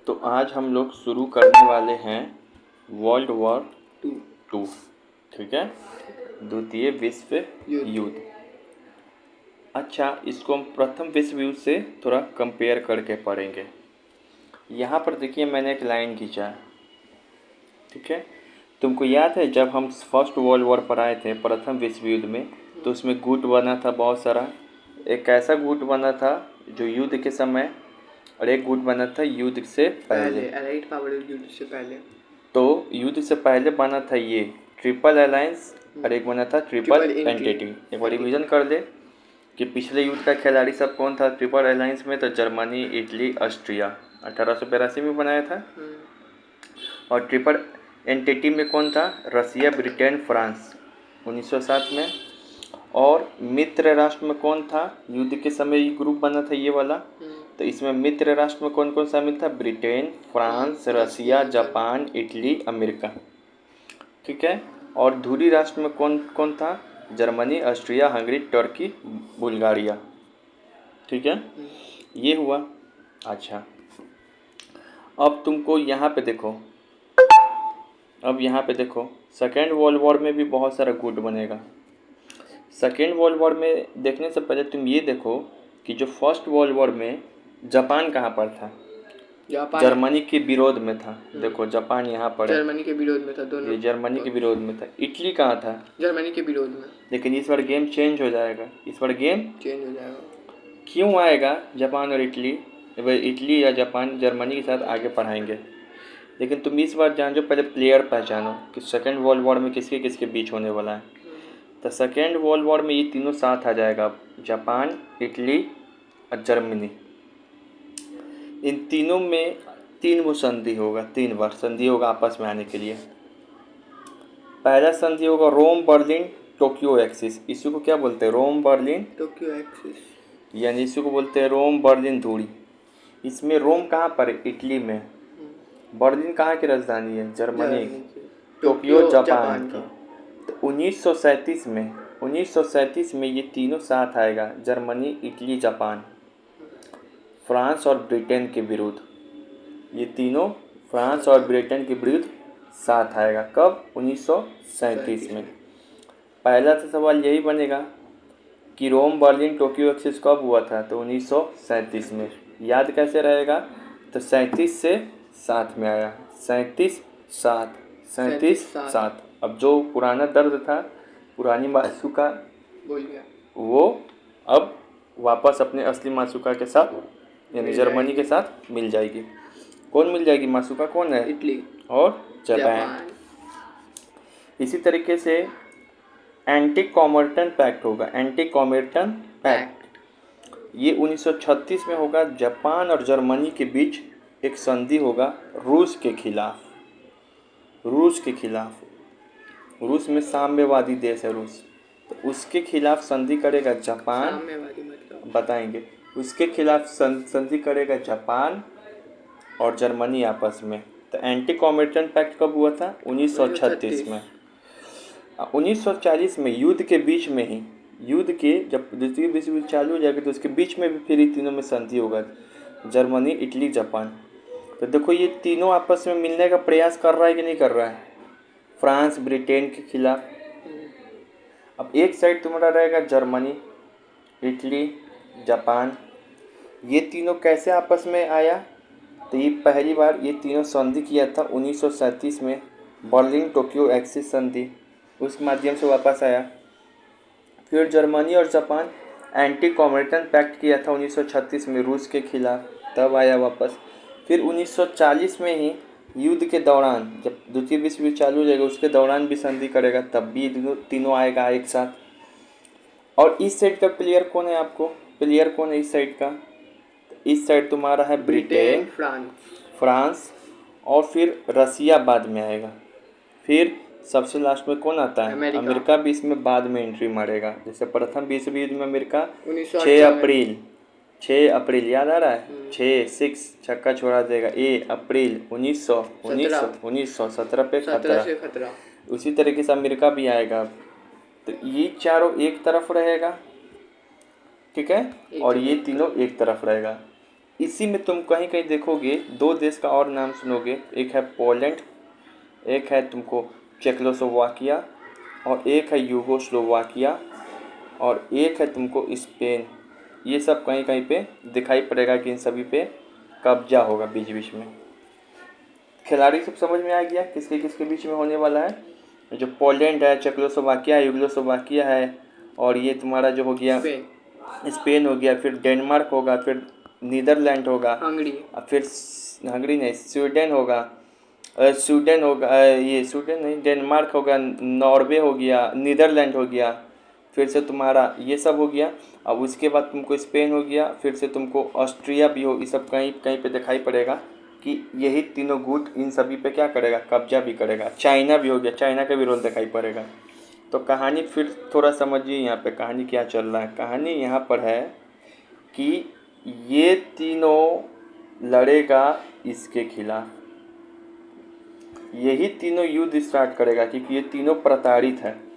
तो आज हम लोग शुरू करने वाले हैं वर्ल्ड वॉर टू। ठीक है, द्वितीय विश्व युद्ध। अच्छा, इसको हम प्रथम विश्व युद्ध से थोड़ा कंपेयर करके पढ़ेंगे। यहाँ पर देखिए मैंने एक लाइन खींचा है। ठीक है, तुमको याद है जब हम फर्स्ट वर्ल्ड वॉर पर आए थे प्रथम विश्व युद्ध में, तो उसमें गुट बना था बहुत सारा। एक ऐसा गुट बना था जो युद्ध के समय, और एक गुट बना था युद्ध से पहले। अलाइड पावर युद्ध से पहले। तो युद्ध से पहले बना था ये ट्रिपल अलायंस, और एक बना था ट्रिपल एंटिटी। एक बार रिविजन कर ले कि पिछले युद्ध का खिलाड़ी सब कौन था। ट्रिपल अलायंस में तो जर्मनी, इटली, ऑस्ट्रिया 1882 में बनाया था। और ट्रिपल एंटिटी में कौन था? रसिया, ब्रिटेन, फ्रांस 1907 में। और मित्र राष्ट्र में कौन था? युद्ध के समय ये ग्रुप बना था ये वाला। तो इसमें मित्र राष्ट्र में कौन कौन शामिल था? ब्रिटेन, फ्रांस, रसिया, जापान, इटली, अमेरिका। ठीक है, और धुरी राष्ट्र में कौन कौन था? Germany, Austria, Hungary, Turkey, Bulgaria. ठीक है, ये हुआ। अच्छा, अब तुमको यहाँ पे देखो, सेकेंड वर्ल्ड वॉर में भी बहुत सारा गुट बनेगा। सेकेंड वर्ल्ड वॉर में देखने से पहले तुम ये देखो कि जो फर्स्ट वर्ल्ड वॉर में जापान कहाँ पर था? जर्मनी के विरोध में था। देखो जापान यहाँ पर है, जर्मनी के विरोध में था। दोनों ये जर्मनी के विरोध में था। इटली कहाँ था? जर्मनी के विरोध में। लेकिन इस बार गेम चेंज हो जाएगा। इस बार गेम चेंज हो जाएगा। क्यों आएगा? जापान और इटली, इटली या जापान जर्मनी के साथ आगे पढ़ाएंगे। लेकिन तुम इस बार जान जो, पहले प्लेयर पहचानो कि सेकेंड वर्ल्ड वॉर में किसके किसके बीच होने वाला है। तो सेकेंड वर्ल्ड वॉर में ये तीनों साथ आ जाएगा, जापान, इटली और जर्मनी। इन तीनों में 3 वो संधि होगा, 3 बार संधि होगा आपस में आने के लिए। पहला संधि होगा रोम बर्लिन टोक्यो एक्सिस। इसी को क्या बोलते हैं? रोम बर्लिन टोक्यो एक्सिस, यानी इसी को बोलते हैं रोम बर्लिन दूरी। इसमें रोम कहाँ पर है? इटली में। बर्लिन कहाँ की राजधानी है? जर्मनी की। टोक्यो जापान की। तो 1937 में ये तीनों साथ आएगा, जर्मनी, इटली, जापान, फ्रांस और ब्रिटेन के विरुद्ध। ये तीनों फ्रांस और ब्रिटेन के विरुद्ध साथ आएगा। कब? 1937 में। पहला तो सवाल यही बनेगा कि रोम बर्लिन टोक्यो एक्सिस कब हुआ था? तो 1937 में। याद कैसे रहेगा? तो 37 से 7 में आया, 37 7। अब जो पुराना दर्द था, पुरानी मासूका बोल गया, वो अब वापस अपने असली मासूका के साथ यानी जर्मनी के साथ मिल जाएगी। कौन मिल जाएगी? मासूका कौन है? इटली और जापान। इसी तरीके से एंटी कॉमर्टन पैक्ट होगा। एंटी कॉमर्टन पैक्ट ये 1936 में होगा। जापान और जर्मनी के बीच एक संधि होगा रूस के खिलाफ। रूस में साम्यवादी देश है रूस, तो उसके खिलाफ संधि करेगा जापान। बताएंगे। उसके खिलाफ संधि करेगा जापान और जर्मनी आपस में। तो एंटी कॉमर्टन पैक्ट कब हुआ था? 1936 में। 1940 में युद्ध के बीच में ही, युद्ध के जब द्वितीय विश्व युद्ध चालू हो जाएगा तो उसके बीच में भी फिर ये तीनों में संधि होगा, जर्मनी, इटली, जापान। तो देखो ये तीनों आपस में मिलने का प्रयास कर रहा है कि नहीं कर रहा है? फ्रांस ब्रिटेन के खिलाफ। अब एक साइड तुम्हारा रहेगा जर्मनी, इटली, जापान। ये तीनों कैसे आपस में आया? तो ये पहली बार ये तीनों संधि किया था 1937 में, बर्लिन टोक्यो एक्सिस संधि, उस माध्यम से वापस आया। फिर जर्मनी और जापान एंटी कॉमर्टन पैक्ट किया था 1936 में रूस के खिलाफ, तब आया वापस। फिर 1940 में ही युद्ध के दौरान, जब द्वितीय विश्व युद्ध चालू हो जाएगा उसके दौरान भी संधि करेगा, तब भी तीनों आएगा एक साथ। और इस साइड का प्लेयर कौन है? आपको प्लेयर कौन है इस साइड का? इस साइड तुम्हारा है ब्रिटेन, फ्रांस और फिर रसिया बाद में आएगा। फिर सबसे लास्ट में कौन आता है? अमेरिका भी इसमें बाद में एंट्री मारेगा। जैसे प्रथम विश्व युद्ध में अमेरिका 6 अप्रैल याद आ रहा है? 6 छक्का छोड़ा देगा। अप्रैल 1917 पे खतरा। उसी तरीके से अमेरिका भी आएगा। तो ये चारों एक तरफ रहेगा, ठीक है, और ये तीनों एक तरफ रहेगा। इसी में तुम कहीं कहीं देखोगे दो देश का और नाम सुनोगे, एक है पोलैंड, एक है तुमको चेकोस्लोवाकिया, और एक है यूगोस्लोवाकिया, और एक है तुमको स्पेन। ये सब कहीं कहीं पे दिखाई पड़ेगा कि इन सभी पे कब्जा होगा बीच बीच में। खिलाड़ी सब समझ में आ गया किसके किसके बीच में होने वाला है। जो पोलैंड है, चेकोस्लोवाकिया है, यूगोस्लोवाकिया है, और ये तुम्हारा जो हो गया स्पेन हो गया, फिर डेनमार्क होगा, फिर नीदरलैंड होगा, हंगरी, फिर हंगरी नहीं, स्वीडन होगा, स्वीडन होगा, ये स्वीडन नहीं, डेनमार्क होगा, नॉर्वे हो गया, नीदरलैंड हो गया, फिर से तुम्हारा ये सब हो गया। अब उसके बाद तुमको स्पेन हो गया, फिर से तुमको ऑस्ट्रिया भी हो। ये सब कहीं कहीं पे दिखाई पड़ेगा कि यही तीनों गुट इन सभी पे क्या करेगा, कब्जा भी करेगा। चाइना भी हो गया, चाइना का भी रोल दिखाई पड़ेगा। तो कहानी फिर थोड़ा समझिए यहाँ पे कहानी क्या चल रहा है। कहानी यहाँ पर है कि ये तीनों लड़ेगा इसके खिलाफ, यही तीनों युद्ध स्टार्ट करेगा क्योंकि ये तीनों प्रताड़ित है।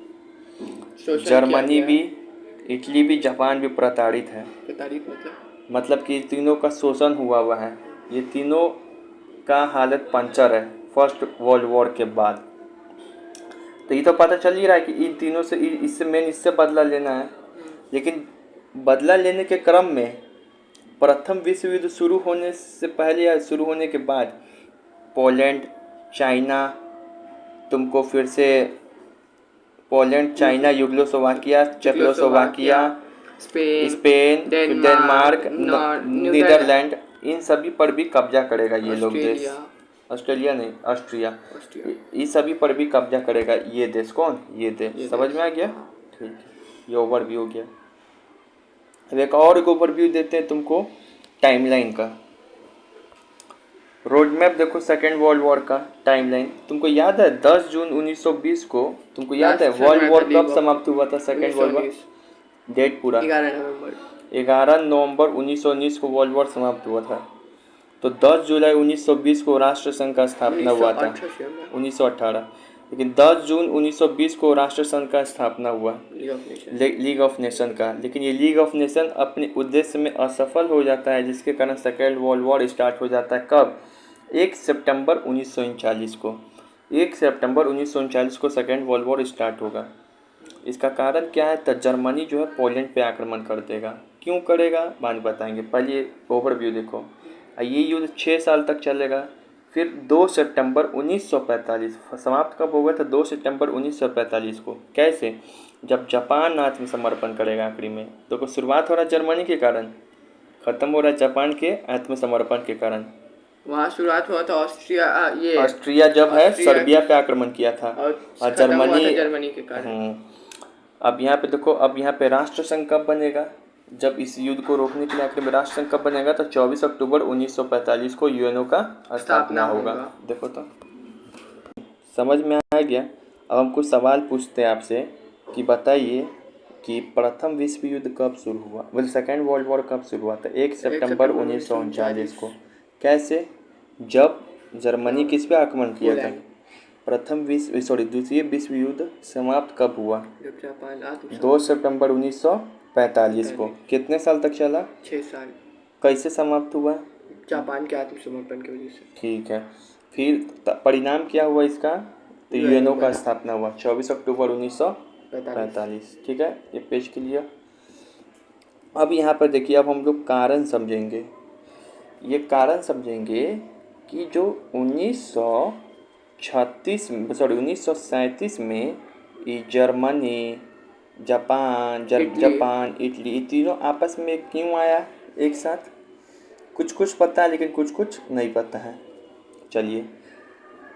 जर्मनी भी, इटली भी, जापान भी प्रताड़ित है। प्रताड़ित मतलब कि तीनों का शोषण हुआ हुआ है। ये तीनों का हालत पंचर है फर्स्ट वर्ल्ड वॉर के बाद। तो ये तो पता चल ही रहा है कि इन तीनों से इससे मेन इससे बदला लेना है। लेकिन बदला लेने के क्रम में प्रथम विश्व युद्ध शुरू होने से पहले या शुरू होने के बाद पोलैंड, चाइना, तुमको फिर से Poland, China, Yugoslavia, Czechoslovakia, Spain, Denmark, Netherland, इन सभी पर भी कब्जा करेगा ये लोग देश। ऑस्ट्रेलिया नहीं, ऑस्ट्रिया, इस सभी पर भी कब्जा करेगा ये देश। कौन? ये देश। समझ में आ गया? ठीक है, ये ओवरव्यू हो गया। अब एक और ओवरव्यू देते हैं तुमको टाइमलाइन का। रोड मैप देखो सेकेंड वर्ल्ड वॉर का टाइमलाइन। तुमको याद है 10 जून 1920 को, तुमको याद है वर्ल्ड वॉर कब समाप्त हुआ था? सेकेंड वर्ल्ड वॉर डेट पूरा 11 नवंबर 1919 को वर्ल्ड वॉर समाप्त हुआ था। तो 10 जुलाई 1920 को राष्ट्र संघ का स्थापना हुआ था। 1918, लेकिन 10 जून 1920 को राष्ट्र संघ का स्थापना हुआ, लीग ऑफ नेशन का। लेकिन ये लीग ऑफ नेशन अपने उद्देश्य में असफल हो जाता है, जिसके कारण सेकेंड वर्ल्ड वॉर स्टार्ट हो जाता है। कब? 1 सितंबर 1939 को। 1 सितंबर 1939 को सेकेंड वर्ल्ड वॉर स्टार्ट होगा। इसका कारण क्या है? तो जर्मनी जो है पोलैंड पे आक्रमण कर देगा। क्यों करेगा बाद बताएंगे, पहले ओवरव्यू देखो। ये युद्ध 6 साल तक चलेगा। फिर 2 सितंबर 1945 समाप्त कब होगा? तो 2 सितंबर 1945 को। कैसे? जब जापान आत्मसमर्पण करेगा आखिरी में। देखो शुरुआत हो रहा है जर्मनी के कारण, खत्म हो रहा है जापान के आत्मसमर्पण के कारण। वहाँ शुरुआत हुआ था ऑस्ट्रिया जब है सर्बिया पे आक्रमण किया था, और जर्मनी के कारण। अब यहाँ पे देखो, अब यहाँ पे राष्ट्र संघ कब बनेगा? जब इस युद्ध को रोकने के लिए आखिर में राष्ट्र संघ कब बनेगा? तो 24 अक्टूबर 1945 को यूएनओ का स्थापना होगा। देखो तो समझ में आ गया। अब हम कुछ सवाल पूछते हैं आपसे कि बताइए कि प्रथम विश्व युद्ध कब शुरू हुआ, मतलब सेकेंड वर्ल्ड वॉर कब शुरू हुआ था? 1 सितंबर 1939 को। कैसे? जब जर्मनी किस पे आक्रमण किया था? द्वितीय विश्व युद्ध समाप्त कब हुआ? 2 सितंबर 1945 को। कितने साल तक चला? 6 साल। कैसे समाप्त हुआ? जापान के आत्मसमर्पण की वजह से। ठीक है, फिर परिणाम क्या हुआ इसका? तो यूएनओ का स्थापना हुआ 24 अक्टूबर 1945। ठीक है, ये पेज के लिए। अब यहाँ पर देखिए, अब हम लोग कारण समझेंगे। ये कारण समझेंगे कि जो 1937 में ये जर्मनी, जापान, इटली, ये तीनों आपस में क्यों आया एक साथ? कुछ पता है, लेकिन कुछ नहीं पता है। चलिए,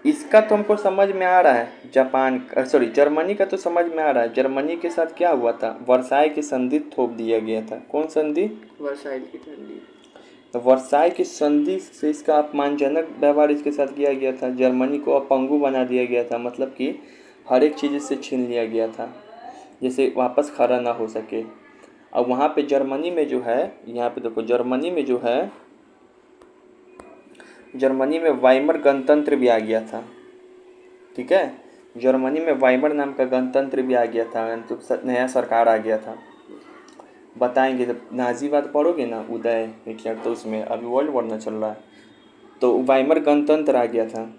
इसका तो हमको समझ में आ रहा है। जर्मनी का तो समझ में आ रहा है। जर्मनी के साथ क्या हुआ था? वर्साई की संधि थोप दिया गया था। कौन संधि? वर्साई की संधि। तो वर्साई की संधि से इसका अपमानजनक व्यवहार इसके साथ किया गया था। जर्मनी को अपंगु बना दिया गया था, मतलब कि हर एक चीज़ इससे छीन लिया गया था, जैसे वापस खड़ा ना हो सके। अब वहाँ पे जर्मनी में जो है, यहाँ पे देखो, जर्मनी में वाइमर गणतंत्र भी आ गया था। ठीक है, जर्मनी में वाइमर नाम का गणतंत्र भी आ गया था, तो नया सरकार आ गया था। बताएंगे। जब नाजीवाद पढ़ोगे ना उदय हिटलर, तो उसमें अभी वर्ल्ड वॉर ना चल रहा है, तो वाइमर गणतंत्र आ गया था,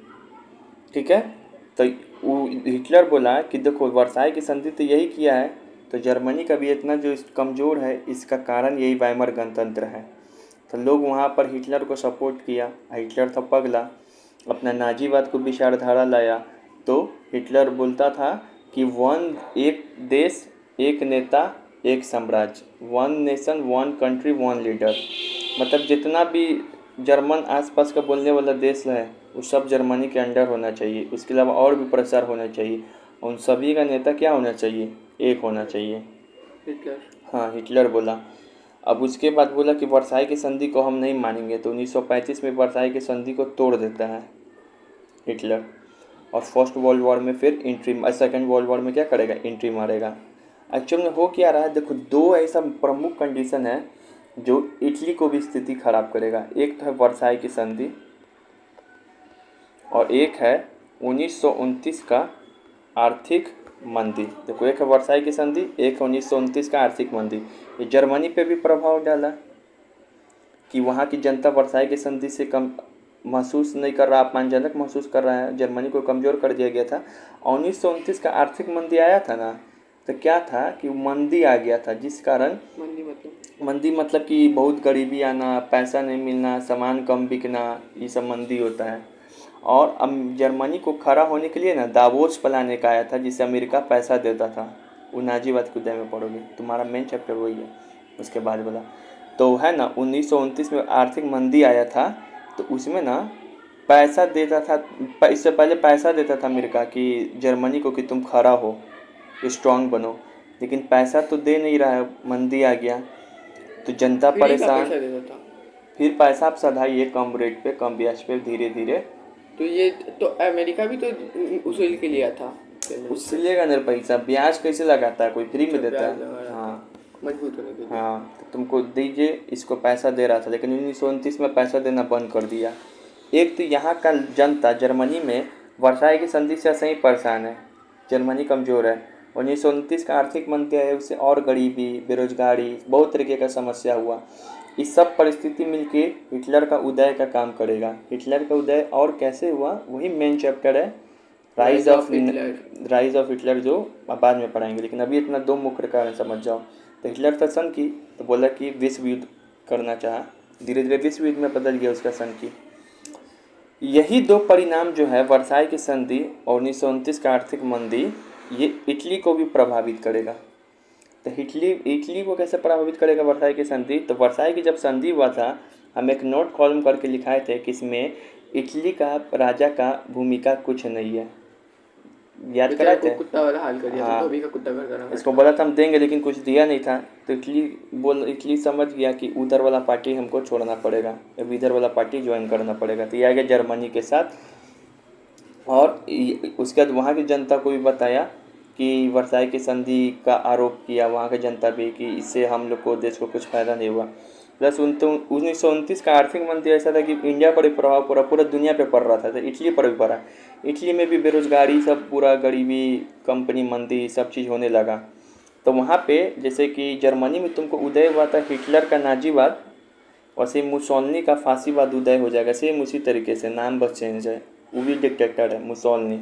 ठीक है। तो वो हिटलर बोला कि देखो वर्साई की संधि तो यही किया है, तो जर्मनी का भी इतना जो कमज़ोर है इसका कारण यही वाइमर गणतंत्र है। तो लोग वहाँ पर हिटलर को सपोर्ट किया। हिटलर था पगला, अपना नाजीवाद को विचारधारा लाया। तो हिटलर बोलता था कि एक देश, एक नेता, एक साम्राज्य, one nation, one country, one leader. मतलब जितना भी जर्मन आसपास का बोलने वाला देश है वो सब जर्मनी के अंडर होना चाहिए। उसके अलावा और भी प्रसार होना चाहिए। उन सभी का नेता क्या होना चाहिए? एक होना चाहिए। हिटलर। हाँ, हिटलर बोला। अब उसके बाद बोला कि वर्साई की संधि को हम नहीं मानेंगे। तो 1935 में वर्साई की संधि को तोड़ देता है हिटलर, और फर्स्ट वर्ल्ड वॉर में फिर एंट्री, सेकेंड वर्ल्ड वॉर में क्या करेगा? एंट्री मारेगा। एक्चुअल में हो क्या रहा है देखो, दो ऐसा प्रमुख कंडीशन है जो इटली को भी स्थिति खराब करेगा। एक तो है वर्साई की संधि, और एक है 1929 का आर्थिक मंदी। देखो, एक है वर्साई की संधि, एक है 1929 का आर्थिक मंदी। ये जर्मनी पे भी प्रभाव डाला कि वहाँ की जनता वर्साई की संधि से कम महसूस नहीं कर रहा, अपमानजनक महसूस कर रहा है, जर्मनी को कमज़ोर कर दिया गया था। 1929 का आर्थिक मंदी आया था ना, तो क्या था कि मंदी आ गया था, जिस कारण मंदी मतलब कि बहुत गरीबी आना, पैसा नहीं मिलना, सामान कम बिकना, ये सब मंदी होता है। और अब जर्मनी को खड़ा होने के लिए ना दावोस प्लान एक आया था, जिससे अमेरिका पैसा देता था। वो नाजीवाद के उदय में पढ़ोगे, तुम्हारा मेन चैप्टर वही है उसके बाद वाला। तो है ना 1929 में आर्थिक मंदी आया था, तो उसमें ना पैसा देता था, इससे पहले पैसा देता था अमेरिका कि जर्मनी को कि तुम खड़ा हो, स्ट्रांग बनो। लेकिन पैसा तो दे नहीं रहा है, मंदी आ गया तो जनता परेशान। फिर पैसा आप सधाइए कम रेट पे, कम ब्याज पे, धीरे धीरे। तो ये तो अमेरिका भी तो उसूल के लिया था, उससे लेगा ना पैसा, ब्याज कैसे लगाता है? कोई फ्री में देता है? हाँ, मजबूत होने के लिए। हाँ, तो तुमको दीजिए, इसको पैसा दे रहा था, लेकिन 1929 में पैसा देना बंद कर दिया। एक तो यहाँ का जनता जर्मनी में वर्साई की संधि से सही परेशान है, जर्मनी कमज़ोर है। 1929 का आर्थिक मंदी है, उससे और गरीबी, बेरोजगारी, बहुत तरीके का समस्या हुआ। इस सब परिस्थिति मिलके हिटलर का उदय का काम करेगा। हिटलर का उदय और कैसे हुआ, वही मेन चैप्टर है, राइज ऑफ हिटलर, जो बाद में पढ़ाएंगे। लेकिन अभी इतना दो मुख्य कारण समझ जाओ। तो हिटलर था सन की, तो बोला कि विश्व युद्ध करना चाहा, धीरे धीरे विश्व युद्ध में बदल गया उसका सन की। यही दो परिणाम जो है, वर्साई की संधि और 1929 का आर्थिक मंदी, ये इटली को भी प्रभावित करेगा। तो इटली को कैसे प्रभावित करेगा वर्साई की संधि? तो वर्साई की जब संधि हुआ था, हम एक नोट कॉलम करके लिखाए थे कि इसमें इटली का राजा का भूमिका कुछ नहीं है, याद कराए थे। कुत्ता वाला हाल कर दिया, हाँ, धोबी का कुत्ता कर रहा है। इसको बोला था हम देंगे, लेकिन कुछ दिया नहीं था। तो इटली समझ गया कि उधर वाला पार्टी हमको छोड़ना पड़ेगा, अब इधर वाला पार्टी ज्वाइन करना पड़ेगा। तो ये आ गया जर्मनी के साथ। और उसके बाद वहाँ की जनता को भी बताया कि वर्साई की संधि का आरोप किया वहाँ की जनता भी कि इससे हम लोग को, देश को कुछ फ़ायदा नहीं हुआ। प्लस 1929 का आर्थिक मंदी ऐसा था कि इंडिया पर भी प्रभाव पड़ा, पूरा दुनिया पे पड़ रहा था, तो इटली पर भी पड़ा। इटली में भी बेरोजगारी, सब पूरा गरीबी, कंपनी मंदी, सब चीज़ होने लगा। तो वहाँ पे जैसे कि जर्मनी में तुमको उदय हुआ था हिटलर का नाजीवाद, वैसे मुसोलिनी का फांसीवाद उदय हो जाएगा। सेम उसी तरीके से, नाम बस चेंज है, वो भी डिक्टेटर है मुसोलिनी।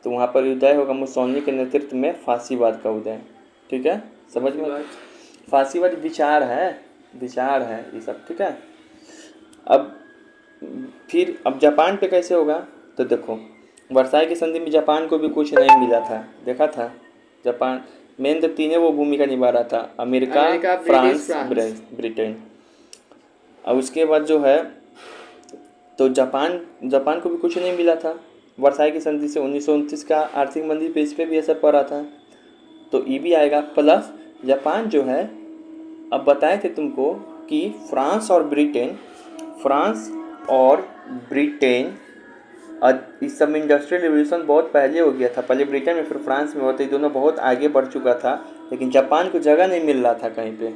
तो वहाँ पर उदय होगा मुसोलिनी के नेतृत्व में फांसीवाद का उदय, ठीक है, समझ में। फांसीवाद विचार है ये सब, ठीक है। अब जापान पे कैसे होगा? तो देखो, वर्साई की संधि में जापान को भी कुछ नहीं मिला था, देखा था। जापान मेन तो तीनों वो भूमिका निभा रहा था, अमेरिका, फ्रांस, ब्रिटेन। और उसके बाद जो है, तो जापान को भी कुछ नहीं मिला था वर्साई की संधि से। 1929 का आर्थिक मंदी पे इस पर भी असर पड़ा था, तो ये भी आएगा। प्लस जापान जो है, अब बताए थे तुमको कि फ्रांस और ब्रिटेन इस सब इंडस्ट्रियल रिवोल्यूशन बहुत पहले हो गया था, पहले ब्रिटेन में फिर फ्रांस में होता, ये दोनों बहुत आगे बढ़ चुका था। लेकिन जापान को जगह नहीं मिल रहा था कहीं पे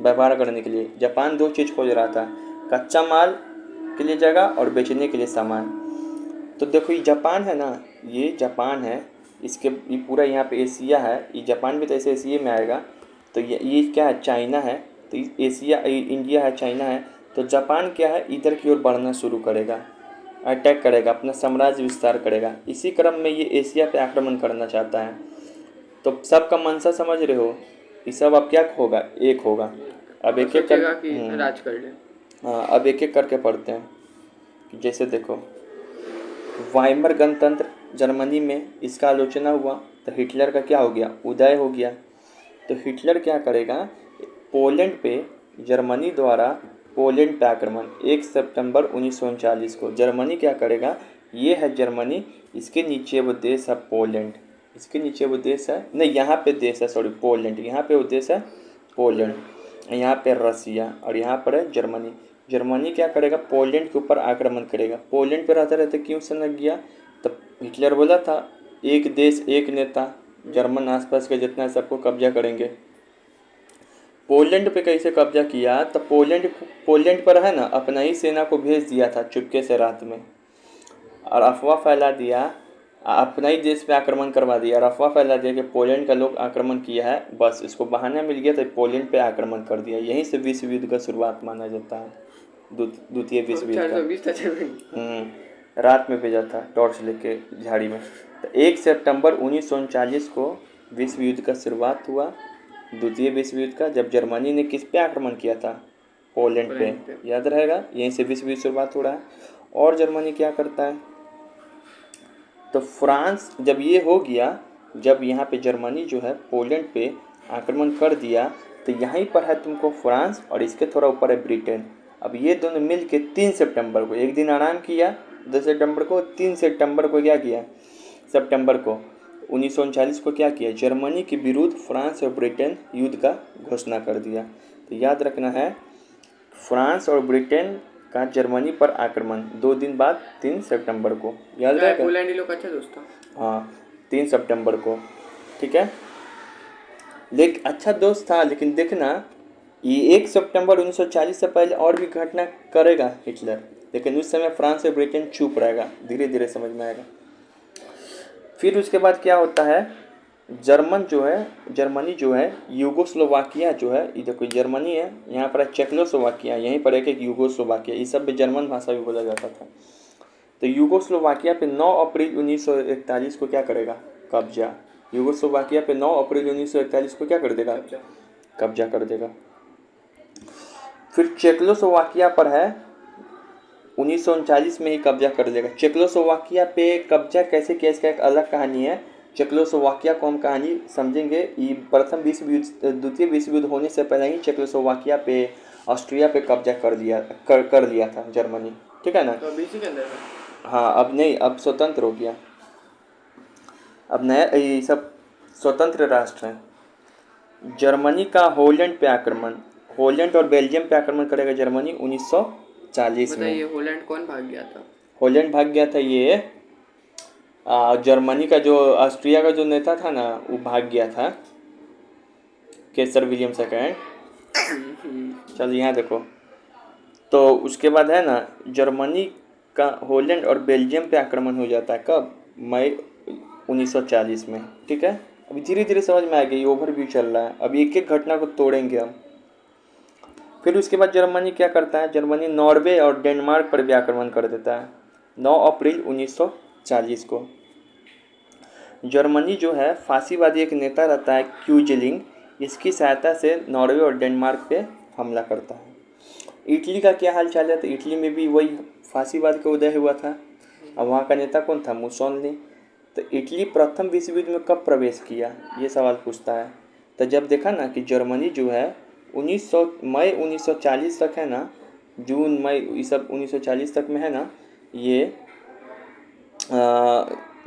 व्यापार करने के लिए। जापान दो चीज़ खोज रहा था, कच्चा माल के लिए जगह और बेचने के लिए सामान। तो देखो, ये जापान है ना, ये जापान है, ये पूरा यहाँ पे एशिया है, ये जापान भी तो ऐसे एशिया में आएगा। तो ये क्या है, चाइना है। तो एशिया, इंडिया है, चाइना है। तो जापान क्या है, इधर की ओर बढ़ना शुरू करेगा, अटैक करेगा, अपना साम्राज्य विस्तार करेगा। इसी क्रम में ये एशिया पे आक्रमण करना चाहता है। तो सबका मंशा समझ रहे हो, ये सब अब क्या होगा, एक होगा। अब और एक एक कर सोचेगा कि राज कर ले। हाँ, अब एक एक करके पढ़ते हैं। जैसे देखो, वाइमर गणतंत्र जर्मनी में इसका आलोचना हुआ, तो हिटलर का क्या हो गया, उदय हो गया। तो हिटलर क्या करेगा, पोलैंड पे, जर्मनी द्वारा पोलैंड पे आक्रमण 1 सितंबर 1939 को जर्मनी क्या करेगा, ये है जर्मनी, इसके नीचे वो देश है पोलैंड, इसके नीचे वो देश है, नहीं यहाँ पे देश है, सॉरी पोलैंड, यहाँ पे वो देश है पोलैंड, यहाँ पे रसिया और यहाँ पर है जर्मनी। जर्मनी क्या करेगा, पोलैंड के ऊपर आक्रमण करेगा। पोलैंड पे रहते रहते क्यों सनक गया, तब हिटलर बोला था एक देश एक नेता, जर्मन आसपास के जितना सबको कब्जा करेंगे। पोलैंड पे कैसे कब्जा किया, तो पोलैंड पर है ना अपना ही सेना को भेज दिया था चुपके से रात में, और अफवाह फैला दिया, अपना ही देश पे आक्रमण करवा दिया और अफवाह फैला दिया कि पोलैंड का लोग आक्रमण किया है। बस इसको बहाना मिल गया तो पोलैंड पे आक्रमण कर दिया। यहीं से विश्व युद्ध का शुरुआत माना जाता है, द्वितीय विश्व युद्ध का। 420 था जर्मनी। रात में भेजा था टॉर्च लेके झाड़ी में। तो 1 सितंबर 1939 को विश्व युद्ध का शुरुआत हुआ, द्वितीय विश्व युद्ध का, जब जर्मनी ने किस पे आक्रमण किया था, पोलैंड पे, याद रहेगा। यहीं से विश्व युद्ध शुरुआत हो रहा है। और जर्मनी क्या करता है, तो फ्रांस, जब ये हो गया, जब यहाँ पे जर्मनी जो है पोलैंड पे आक्रमण कर दिया, तो यहीं पर है तुमको फ्रांस और इसके थोड़ा ऊपर है ब्रिटेन। अब ये दोनों मिल के 3 सितंबर को, एक दिन आराम किया 2 सितंबर को, 3 सितंबर को क्या किया, सितंबर को 1939 को क्या किया, जर्मनी के विरुद्ध फ्रांस और ब्रिटेन युद्ध का घोषणा कर दिया। तो याद रखना है, फ्रांस और ब्रिटेन का जर्मनी पर आक्रमण 2 दिन बाद 3 सितंबर को, याद रहेगा। पोलैंड ही लोग अच्छा दोस्त था। हाँ, 3 सितंबर को, ठीक है। लेकिन अच्छा दोस्त था, लेकिन देखना ये 1 सितंबर 1940 से पहले और भी घटना करेगा हिटलर, लेकिन उस समय फ्रांस और ब्रिटेन चुप रहेगा, धीरे धीरे समझ में आएगा। फिर उसके बाद क्या होता है, जर्मनी जो है यूगोस्लोवाकिया जो है, ये देखो जर्मनी है, यहाँ पर है चेकोस्लोवाकिया, यहीं पर एक यूगोस्लोवाकिया, इस सब में जर्मन भाषा भी बोला जाता था। तो यूगोस्लोवाकिया पे 9 अप्रैल 1941 को क्या करेगा, कब्जा। यूगोस्लोवाकिया पे 9 अप्रैल 1941 को क्या कर देगा, कब्जा कर देगा। फिर चेकोस्लोवाकिया पर है 1939 में ही कब्जा कर लेगा। चेकोस्लोवाकिया पे कब्जा कैसे किया, इसका एक अलग कहानी है। चेकोस्लोवाकिया को हम कहानी समझेंगे। ये प्रथम विश्व युद्ध, द्वितीय विश्व युद्ध होने से पहले ही चेकोस्लोवाकिया पे, ऑस्ट्रिया पे कब्जा कर लिया था जर्मनी, ठीक है ना। तो अभी इसी के अंदर है। हाँ, अब नहीं, अब स्वतंत्र हो गया, अब नया ये सब स्वतंत्र राष्ट्र हैं। जर्मनी का होलैंड पे आक्रमण, होलैंड और बेल्जियम पे आक्रमण करेगा जर्मनी 1940 में। बताइए होलैंड कौन भाग गया था। होलैंड भाग गया था, ये जर्मनी का जो, ऑस्ट्रिया का जो नेता था ना, वो भाग गया था, केसर विलियम सेकेंड। चल यहाँ देखो, तो उसके बाद है ना, जर्मनी का होलैंड और बेल्जियम पे आक्रमण हो जाता है, कब, मई 1940 में, ठीक है। अभी धीरे धीरे समझ में आ गया, ये ओवरव्यू चल रहा है, अभी एक एक घटना को तोड़ेंगे हम। फिर उसके बाद जर्मनी क्या करता है, जर्मनी नॉर्वे और डेनमार्क पर भी आक्रमण कर देता है 9 अप्रैल 1940 को। जर्मनी जो है, फांसीवादी एक नेता रहता है क्यूजेलिंग, इसकी सहायता से नॉर्वे और डेनमार्क पे हमला करता है। इटली का क्या हाल चाल है, तो इटली में भी वही फांसीवाद का उदय हुआ था। अब वहाँ का नेता कौन था, मुसोलिनी। तो इटली प्रथम विश्व युद्ध में कब प्रवेश किया, ये सवाल पूछता है। तो जब देखा ना कि जर्मनी जो है मई 1940 तक है ना, जून मई ये सब 1940 तक में है ना, ये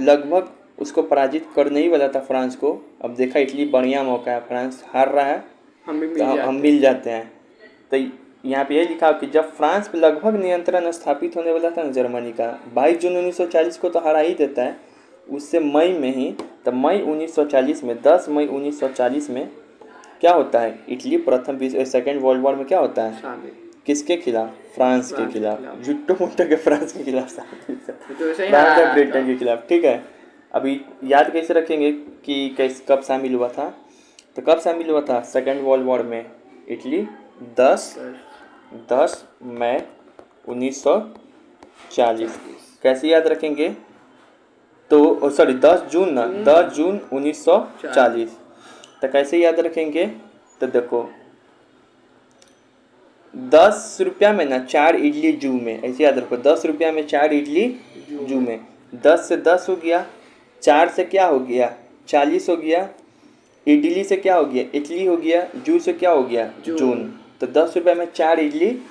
लगभग उसको पराजित करने ही वाला था फ्रांस को। अब देखा इटली बढ़िया मौका है, फ्रांस हार रहा है, हम मिल जाते हैं। तो यहाँ पे ये लिखा कि जब फ्रांस पे लगभग नियंत्रण स्थापित होने वाला था ना जर्मनी का, 22 जून 1940 को तो हरा ही देता है, उससे मई में ही, तो मई 1940 में, 10 मई 1940 में क्या होता है, इटली प्रथम सेकेंड वर्ल्ड वॉर में क्या होता है, किसके खिलाफ, फ्रांस के खिलाफ, जुट्टो मुट्टो के फ्रांस के खिलाफ, ब्रिटेन के खिलाफ, ठीक है। अभी याद कैसे रखेंगे कि कब शामिल हुआ था, तो कब शामिल हुआ था सेकेंड वर्ल्ड वॉर में? इटली 10 मई 1940। कैसे याद रखेंगे? तो सॉरी 10 जून ना, 10 जून 1940। तो कैसे याद रखेंगे? तो देखो 10 रुपया में ना 4 इडली जू में, ऐसे याद रखो 10 रुपया में 4 इडली जू में। 10 से 10 हो गया, 4 से क्या हो गया 40 हो गया, इडली से क्या हो गया इटली हो गया, जू से क्या हो गया जून। तो 10 रुपया में 4 इडली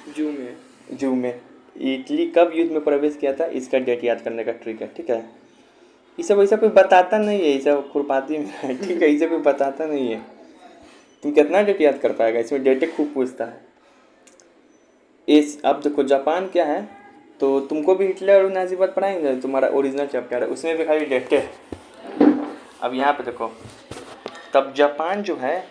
जू में। इटली कब युद्ध में प्रवेश किया था, इसका डेट याद करने का ट्रिक है, ठीक है। ये सब ऐसा कोई बताता नहीं है, ये सब खुरपाती में है, ठीक है, इसे कोई बताता नहीं है। तुम कितना डेट याद कर पाएगा, इसमें डेटे खूब पूछता है। इस अब देखो जापान क्या है, तो तुमको भी हिटलर और नाजीवाद पढ़ाएंगे, तुम्हारा ओरिजिनल चैप्टर है उसमें भी खाली डेटे है। अब यहाँ पे देखो, तब जापान जो है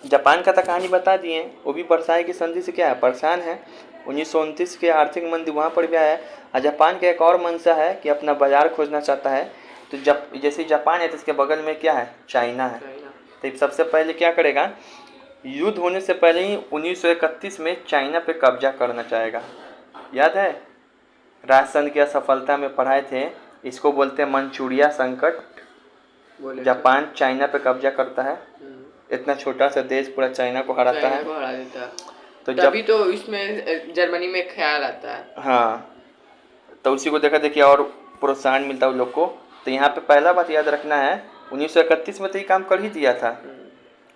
जापान का तो कहानी बता दिए, वो भी वर्साई की संधि से क्या है परेशान है। 1929 के आर्थिक मंदी वहाँ पर भी आया है। और जापान का एक और मंशा है कि अपना बाजार खोजना चाहता है। तो जैसे जापान है तो इसके बगल में क्या है चाइना है। तो सबसे पहले क्या करेगा, युद्ध होने से पहले ही 1931 में चाइना पे कब्जा करना चाहेगा। याद है राजसन की असफलता में पढ़ाए थे, इसको बोलते हैं मंचूरिया संकट। जापान चाइना पे कब्जा करता है, इतना छोटा सा देश पूरा चाइना को हराता है, हरा देता है। तो तभी तो इसमें जर्मनी में ख्याल आता है। हाँ, तो उसी को देखा देखिए और प्रोत्साहन मिलता है उन लोग को। तो यहाँ पे पहला बात याद रखना है 1931 में तो ये काम कर ही दिया था,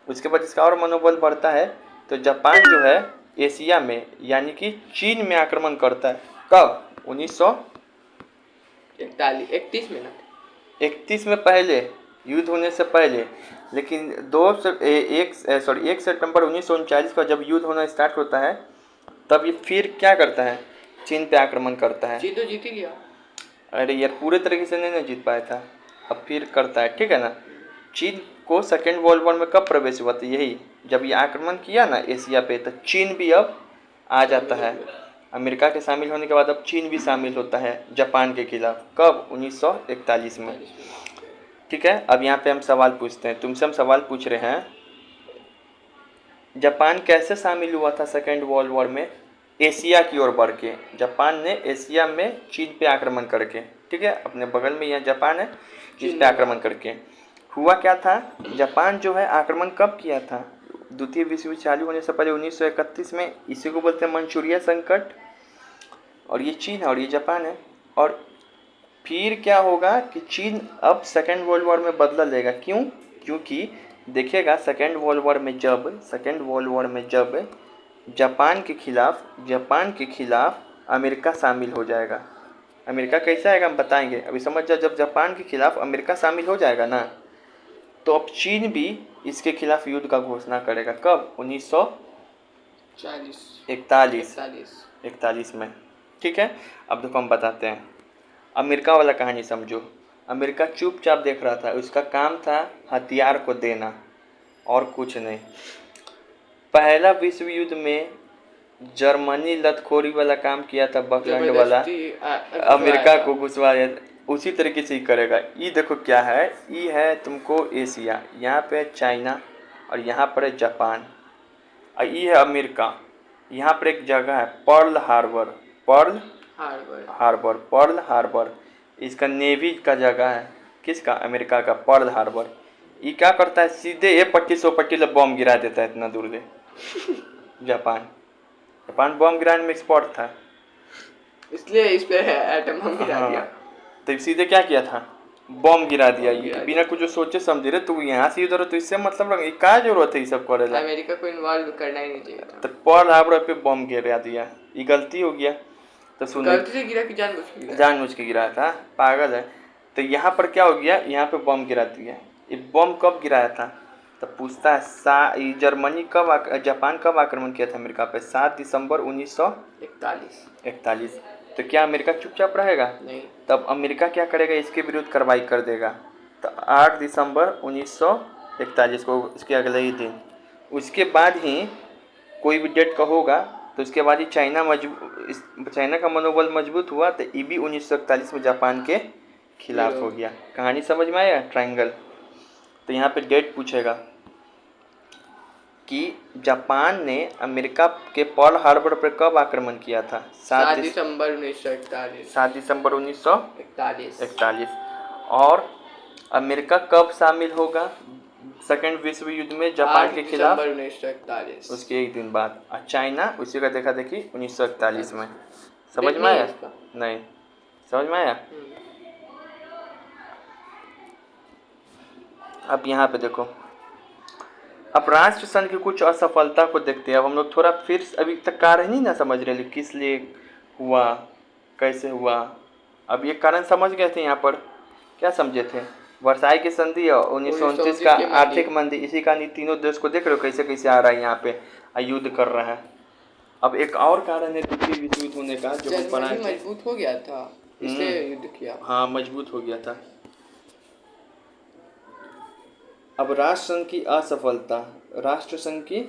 उसके बाद इसका और मनोबल बढ़ता है। तो जापान जो है एशिया में यानी कि चीन में आक्रमण करता है। कब? 1931 में ना, 31 में पहले, युद्ध होने से पहले। लेकिन 1 सितंबर 1939 का जब युद्ध होना स्टार्ट होता है, तब ये फिर क्या करता है चीन पे आक्रमण करता है। चीन तो जीत ही लिया। अरे यार पूरे तरीके से नहीं ना जीत पाया था, अब फिर करता है, ठीक है ना। चीन को सेकेंड वर्ल्ड वॉर में कब प्रवेश हुआ था, यही जब ये आक्रमण किया ना एशिया पे, तो चीन भी अब आ जाता है। अमेरिका के शामिल होने के बाद अब चीन भी शामिल होता है जापान के खिलाफ। कब? 1941 में, ठीक है। अब यहाँ पे हम सवाल पूछते हैं, तुमसे हम सवाल पूछ रहे हैं, जापान कैसे शामिल हुआ था सेकेंड वर्ल्ड वॉर में? एशिया की ओर बढ़ के, जापान ने एशिया में चीन पे आक्रमण करके, ठीक है, अपने बगल में यहाँ जापान है, चीन पे आक्रमण करके। हुआ क्या था, जापान जो है आक्रमण कब किया था? द्वितीय विश्व युद्ध चालू होने से पहले 1931 में। इसी को बोलते हैं मंचूरिया संकट। और ये चीन है और ये जापान है। और फिर क्या होगा कि चीन अब सेकेंड वर्ल्ड वॉर में बदला लेगा। क्यों? क्योंकि देखिएगा सेकेंड वर्ल्ड वॉर में जब जापान के खिलाफ अमेरिका शामिल हो जाएगा। अमेरिका कैसा आएगा हम बताएंगे, अभी समझ जाओ। जब जापान के खिलाफ अमेरिका शामिल हो जाएगा ना, तो अब चीन भी इसके खिलाफ युद्ध का घोषणा करेगा। कब? 1941 में, ठीक है। अब देखो हम बताते हैं, अमेरिका वाला कहानी समझो। अमेरिका चुपचाप देख रहा था, उसका काम था हथियार को देना और कुछ नहीं। पहला विश्व युद्ध में जर्मनी लतखोरी वाला काम किया था, बकलैंड वाला, अमेरिका को घुसवा दिया। उसी तरीके से ही करेगा। ये देखो क्या है, ये है तुमको एशिया, यहाँ पे चाइना और यहाँ पर है जापान, और ये है अमेरिका। यहाँ पर एक जगह है पर्ल हार्बर, इसका नेवी का जगह है। किसका? अमेरिका का पर्ल हार्बर। ये क्या करता है, सीधे ये पट्टी सौ पट्टी ले बॉम्ब गिरा देता है इतना दूर से। जापान बॉम्ब गिराने में एक्सपर्ट था, इसलिए इस पे एटम बम गिरा दिया। तो सीधे क्या किया था, बॉम्ब गिरा दिया। बिना कुछ सोचे समझे रहे, तू यहाँ से इधर, तो इससे मतलब क्या जरूरत है ये सब करे? अमेरिका को इन्वॉल्व करना ही नहीं चाहिए था। तो पर्ल हार्बर पे बॉम्ब गिरा दिया, ये गलती हो गया। तो सुन, गलती से गिरा कि जानबूझ के गिराया था, पागल है। तो यहाँ पर क्या हो गया, यहाँ पे बॉम्ब गिरा दिया। ये बॉम्ब कब गिराया था? तो पूछता है जर्मनी जापान कब आक्रमण किया था अमेरिका पे? 7 दिसंबर 1941। तो क्या अमेरिका चुपचाप रहेगा? नहीं। तब अमेरिका क्या करेगा, इसके विरुद्ध कार्रवाई कर देगा। तो 8 दिसंबर 1941 को, इसके अगले ही दिन, उसके बाद ही कोई भी डेट का होगा, तो उसके बाद ही चाइना का मनोबल मजबूत हुआ। तो ये भी 1941 में जापान के खिलाफ हो गया। कहानी समझ में आया? ट्रायंगल। तो यहाँ पे डेट पूछेगा कि जापान ने अमेरिका के पर्ल हार्बर पर कब आक्रमण किया था? 7 दिसंबर 1941। 7 दिसंबर 1941। 41। और अमेरिका कब शामिल होगा सेकेंड विश्व युद्ध में जापान के खिलाफ? 8 दिसंबर 1941। उसके एक दिन बाद। और चाइना उसी का देखा देखी 1941 में। समझ में नहीं आया? है इसका। नहीं समझ में आया? अब यहाँ पे देखो, अब राष्ट्र संघ की कुछ असफलता को देखते हैं। अब हम लोग थोड़ा फिर अभी तक कारण नहीं ना समझ रहे किस लिए हुआ, कैसे हुआ। अब ये कारण समझ गए थे। यहाँ पर क्या समझे थे? वर्साई की संधि और 1929 का आर्थिक मंदी। इसी का तीनों देश को देख रहे हो कैसे कैसे आ रहा है यहाँ पे, युद्ध कर रहा है। अब एक और कारण है द्वितीय विश्व युद्ध होने का, जो हम पढ़ाए थे। मजबूत हो गया था इसलिए युद्ध किया। हाँ, मजबूत हो गया था। अब राष्ट्र संघ की असफलता, राष्ट्र संघ की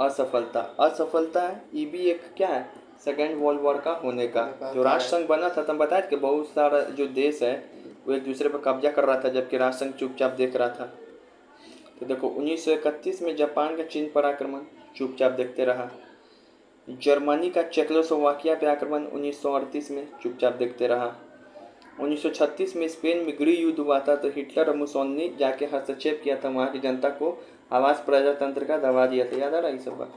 असफलता है। ये भी एक क्या है, सेकेंड वर्ल्ड वॉर का होने का। जो राष्ट्र संघ बना था, तुम बताए कि बहुत सारा जो देश है वो एक दूसरे पर कब्जा कर रहा था, जबकि राष्ट्र संघ चुपचाप देख रहा था। तो देखो 1931 में जापान का चीन पर आक्रमण, चुपचाप देखते रहा। जर्मनी का चेकोस्लोवाकिया पे आक्रमण 1938 में, चुपचाप देखते रहा। 1936 में स्पेन में गृह युद्ध हुआ था, तो हिटलर और मुसोलिनी जाके हस्तक्षेप किया था, वहाँ की जनता को आवास प्रजातंत्र का दबा दिया था। याद आ रहा है ये सब बात?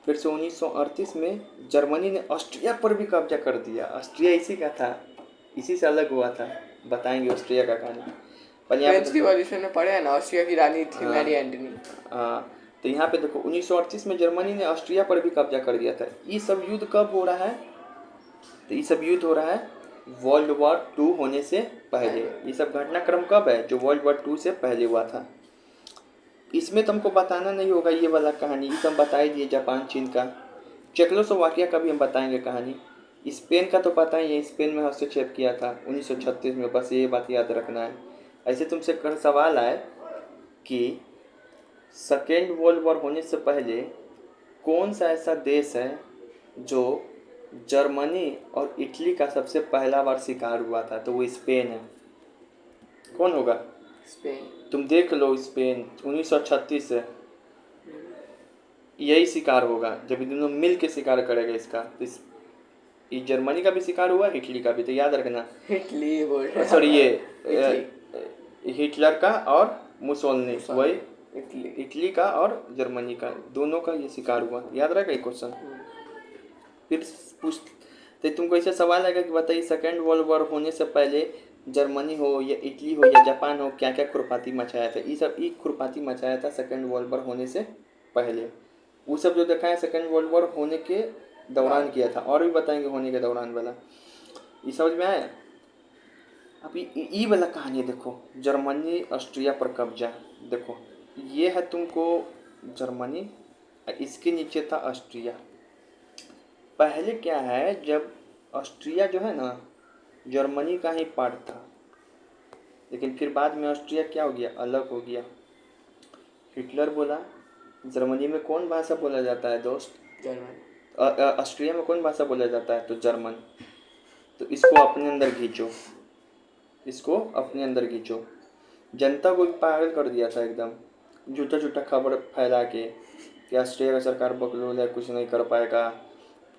फिर से 1938 में जर्मनी ने ऑस्ट्रिया पर भी कब्जा कर दिया। ऑस्ट्रिया इसी का था, इसी से अलग हुआ था। बताएंगे ऑस्ट्रिया का कहानी। फ्रेंच रिवॉल्यूशन में पढ़े हैं ना, ऑस्ट्रिया की रानी थी मैरी एंटनी। हाँ, तो यहाँ पे देखो 1938 में जर्मनी ने ऑस्ट्रिया पर भी कब्जा कर दिया था। ये सब युद्ध कब हो रहा है? तो ये सब युद्ध हो रहा है वर्ल्ड वॉर 2 होने से पहले। ये सब घटनाक्रम कब है? जो वर्ल्ड वॉर 2 से पहले हुआ था। इसमें तुमको बताना नहीं होगा ये वाला कहानी, ये तुम बता ही दिए। जापान चीन का, चेकोस्लोवाकिया का भी हम बताएंगे कहानी। स्पेन का तो पता ही है, स्पेन में हस्तक्षेप किया था 1936 में, बस ये बात याद रखना है। ऐसे तुमसे कर सवाल आए कि सेकेंड वर्ल्ड वॉर होने से पहले कौन सा ऐसा देश है जो जर्मनी और इटली का सबसे पहला बार शिकार हुआ था? तो वो स्पेन है। कौन होगा? स्पेन। तुम देख लो, स्पेन 1936 से यही शिकार होगा, जब ये दोनों मिल के शिकार करेगा इसका। ये जर्मनी का भी शिकार हुआ, इटली का भी, तो याद रखना। इटली बोल रहा है, सॉरी, ये हिटलर का और मुसोलिनी, वही इटली का और जर्मनी का, दोनों का ये शिकार हुआ। याद रहेगा ये क्वेश्चन? फिर पूछते तुमको ऐसा सवाल आएगा कि बताइए सेकेंड वर्ल्ड वॉर होने से पहले जर्मनी हो या इटली हो या जापान हो, क्या क्या खुरपाती मचाया था? ये सब एक खुरपाती मचाया था सेकेंड वर्ल्ड वॉर होने से पहले। वो सब जो देखा है सेकेंड वर्ल्ड वॉर होने के दौरान किया था, और भी बताएंगे होने के दौरान वाला। ये समझ में आया? अभी ये वाला कहानी देखो, जर्मनी ऑस्ट्रिया पर कब्जा। देखो ये है तुमको जर्मनी, इसके नीचे था ऑस्ट्रिया। पहले क्या है, जब ऑस्ट्रिया जो है ना जर्मनी का ही पार्ट था, लेकिन फिर बाद में ऑस्ट्रिया क्या हो गया, अलग हो गया। हिटलर बोला जर्मनी में कौन भाषा बोला जाता है दोस्त? जर्मन। ऑस्ट्रिया में कौन भाषा बोला जाता है? तो जर्मन। तो इसको अपने अंदर खींचो, इसको अपने अंदर खींचो। जनता को भी पागल कर दिया था एकदम, झूठा झूठा खबर फैला के कि ऑस्ट्रिया का सरकार बकलोल है, कुछ नहीं कर पाएगा।